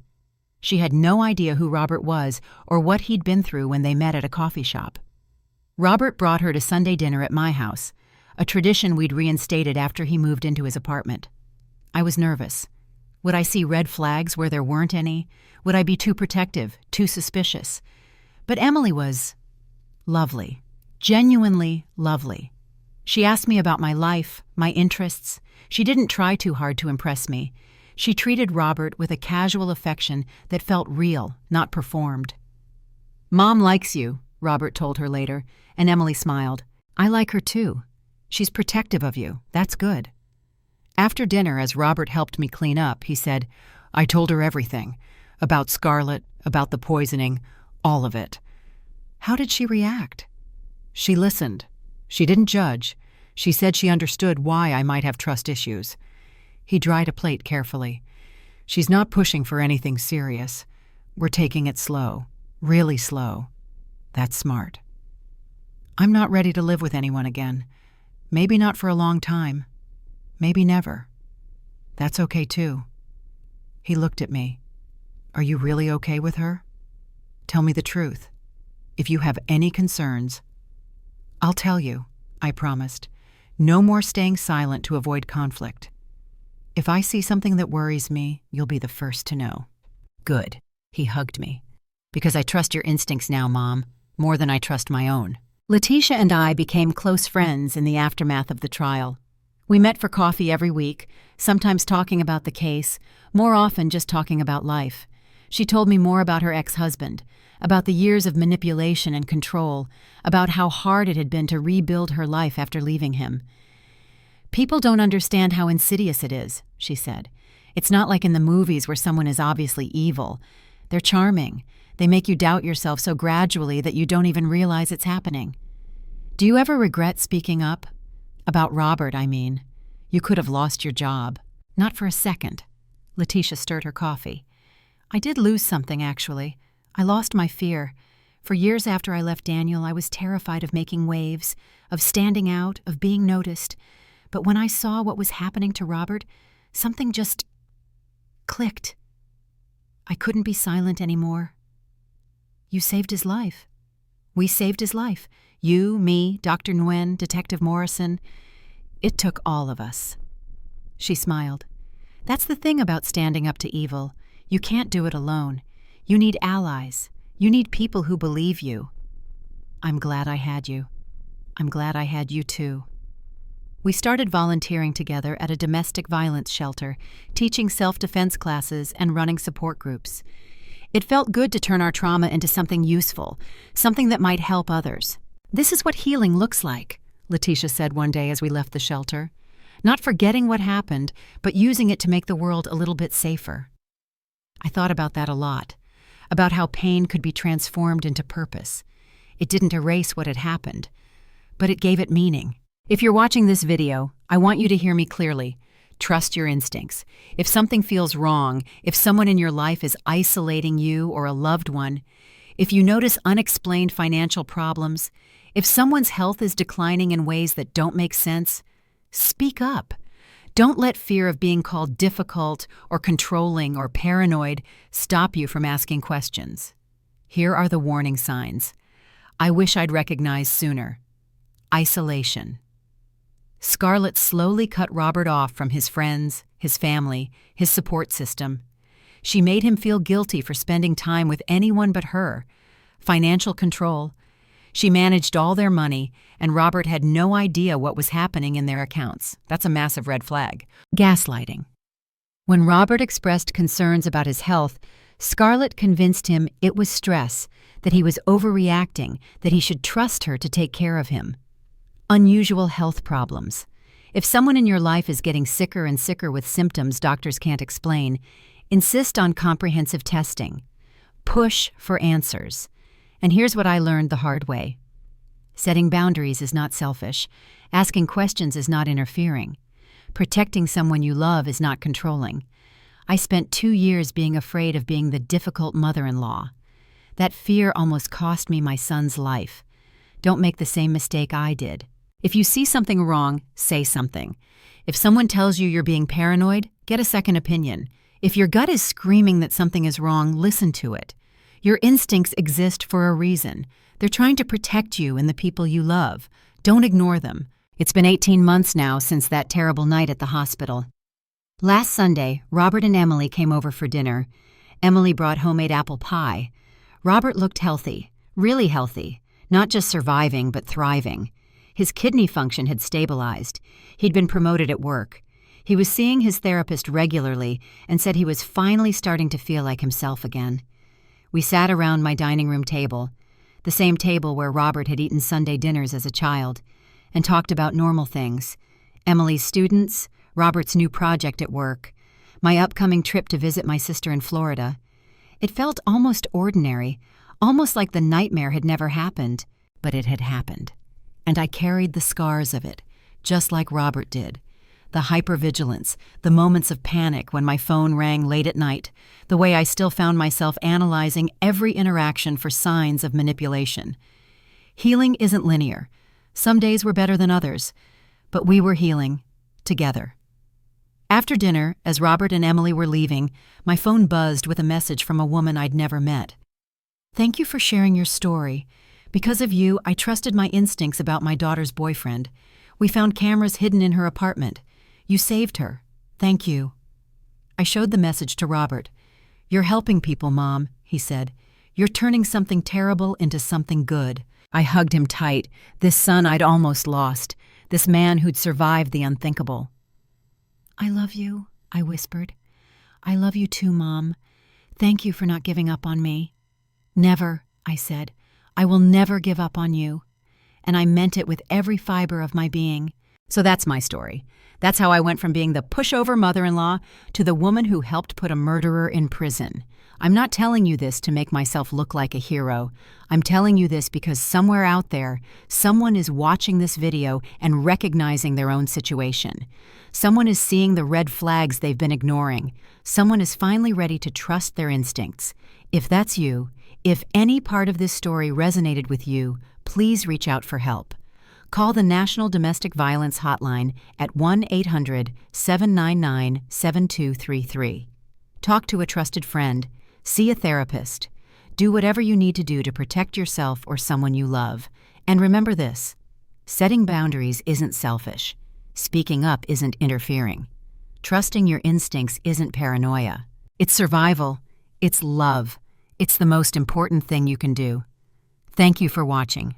She had no idea who Robert was or what he'd been through when they met at a coffee shop. Robert brought her to Sunday dinner at my house, a tradition we'd reinstated after he moved into his apartment. I was nervous. Would I see red flags where there weren't any? Would I be too protective, too suspicious? But Emily was lovely, genuinely lovely. She asked me about my life, my interests. She didn't try too hard to impress me. She treated Robert with a casual affection that felt real, not performed. "Mom likes you," Robert told her later, and Emily smiled. "I like her too. She's protective of you. That's good." After dinner, as Robert helped me clean up, he said, "I told her everything. About Scarlett, about the poisoning, all of it." "How did she react?" "She listened. She didn't judge. She said she understood why I might have trust issues." He dried a plate carefully. "She's not pushing for anything serious. We're taking it slow. Really slow. That's smart. I'm not ready to live with anyone again. Maybe not for a long time. Maybe never. That's okay too." He looked at me. "Are you really okay with her? Tell me the truth. If you have any concerns—" "I'll tell you," I promised. "No more staying silent to avoid conflict. If I see something that worries me, you'll be the first to know." "Good," he hugged me. "Because I trust your instincts now, Mom, more than I trust my own." Letitia and I became close friends in the aftermath of the trial. We met for coffee every week, sometimes talking about the case, more often just talking about life. She told me more about her ex-husband, about the years of manipulation and control, about how hard it had been to rebuild her life after leaving him. "People don't understand how insidious it is," she said. "It's not like in the movies where someone is obviously evil. They're charming. They make you doubt yourself so gradually that you don't even realize it's happening. Do you ever regret speaking up? About Robert, I mean. You could have lost your job." "Not for a second." Letitia stirred her coffee. "I did lose something, actually. I lost my fear. For years after I left Daniel, I was terrified of making waves, of standing out, of being noticed. But when I saw what was happening to Robert, something just clicked. I couldn't be silent anymore. You saved his life. We saved his life. You, me, Dr. Nguyen, Detective Morrison. It took all of us." She smiled. "That's the thing about standing up to evil. You can't do it alone. You need allies. You need people who believe you. I'm glad I had you. I'm glad I had you too." We started volunteering together at a domestic violence shelter, teaching self-defense classes and running support groups. It felt good to turn our trauma into something useful, something that might help others. "This is what healing looks like," Letitia said one day as we left the shelter. "Not forgetting what happened, but using it to make the world a little bit safer." I thought about that a lot, about how pain could be transformed into purpose. It didn't erase what had happened, but it gave it meaning. If you're watching this video, I want you to hear me clearly. Trust your instincts. If something feels wrong, if someone in your life is isolating you or a loved one, if you notice unexplained financial problems, if someone's health is declining in ways that don't make sense, speak up. Don't let fear of being called difficult or controlling or paranoid stop you from asking questions. Here are the warning signs. I wish I'd recognized sooner. Isolation. Scarlett slowly cut Robert off from his friends, his family, his support system. She made him feel guilty for spending time with anyone but her. Financial control. She managed all their money, and Robert had no idea what was happening in their accounts. That's a massive red flag. Gaslighting. When Robert expressed concerns about his health, Scarlett convinced him it was stress, that he was overreacting, that he should trust her to take care of him. Unusual health problems. If someone in your life is getting sicker and sicker with symptoms doctors can't explain, insist on comprehensive testing. Push for answers. And here's what I learned the hard way. Setting boundaries is not selfish. Asking questions is not interfering. Protecting someone you love is not controlling. I spent 2 years being afraid of being the difficult mother-in-law. That fear almost cost me my son's life. Don't make the same mistake I did. If you see something wrong, say something. If someone tells you you're being paranoid, get a second opinion. If your gut is screaming that something is wrong, listen to it. Your instincts exist for a reason. They're trying to protect you and the people you love. Don't ignore them. It's been 18 months now since that terrible night at the hospital. Last Sunday, Robert and Emily came over for dinner. Emily brought homemade apple pie. Robert looked healthy, really healthy, not just surviving but thriving. His kidney function had stabilized. He'd been promoted at work. He was seeing his therapist regularly and said he was finally starting to feel like himself again. We sat around my dining room table, the same table where Robert had eaten Sunday dinners as a child, and talked about normal things: Emily's students, Robert's new project at work, my upcoming trip to visit my sister in Florida. It felt almost ordinary, almost like the nightmare had never happened, but it had happened. And I carried the scars of it, just like Robert did. The hypervigilance, the moments of panic when my phone rang late at night, the way I still found myself analyzing every interaction for signs of manipulation. Healing isn't linear. Some days were better than others, but we were healing, together. After dinner, as Robert and Emily were leaving, my phone buzzed with a message from a woman I'd never met. "Thank you for sharing your story. Because of you, I trusted my instincts about my daughter's boyfriend. We found cameras hidden in her apartment. You saved her. Thank you." I showed the message to Robert. "You're helping people, Mom," he said. "You're turning something terrible into something good." I hugged him tight, this son I'd almost lost, this man who'd survived the unthinkable. "I love you," I whispered. "I love you too, Mom. Thank you for not giving up on me." "Never," I said. "I will never give up on you." And I meant it with every fiber of my being. So that's my story. That's how I went from being the pushover mother-in-law to the woman who helped put a murderer in prison. I'm not telling you this to make myself look like a hero. I'm telling you this because somewhere out there, someone is watching this video and recognizing their own situation. Someone is seeing the red flags they've been ignoring. Someone is finally ready to trust their instincts. If that's you, if any part of this story resonated with you, please reach out for help. Call the National Domestic Violence Hotline at 1-800-799-7233. Talk to a trusted friend. See a therapist. Do whatever you need to do to protect yourself or someone you love. And remember this: setting boundaries isn't selfish. Speaking up isn't interfering. Trusting your instincts isn't paranoia. It's survival. It's love. It's the most important thing you can do. Thank you for watching.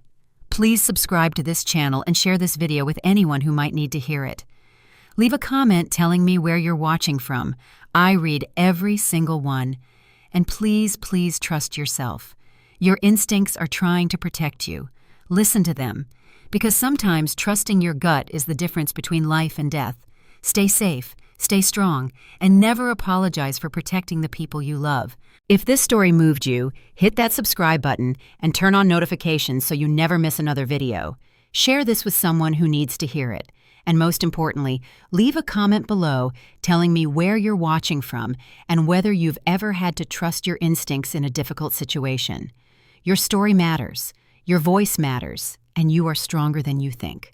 Please subscribe to this channel and share this video with anyone who might need to hear it. Leave a comment telling me where you're watching from. I read every single one. And please, please trust yourself. Your instincts are trying to protect you. Listen to them, because sometimes trusting your gut is the difference between life and death. Stay safe, stay strong, and never apologize for protecting the people you love. If this story moved you, hit that subscribe button and turn on notifications so you never miss another video. Share this with someone who needs to hear it. And most importantly, leave a comment below telling me where you're watching from and whether you've ever had to trust your instincts in a difficult situation. Your story matters, your voice matters, and you are stronger than you think.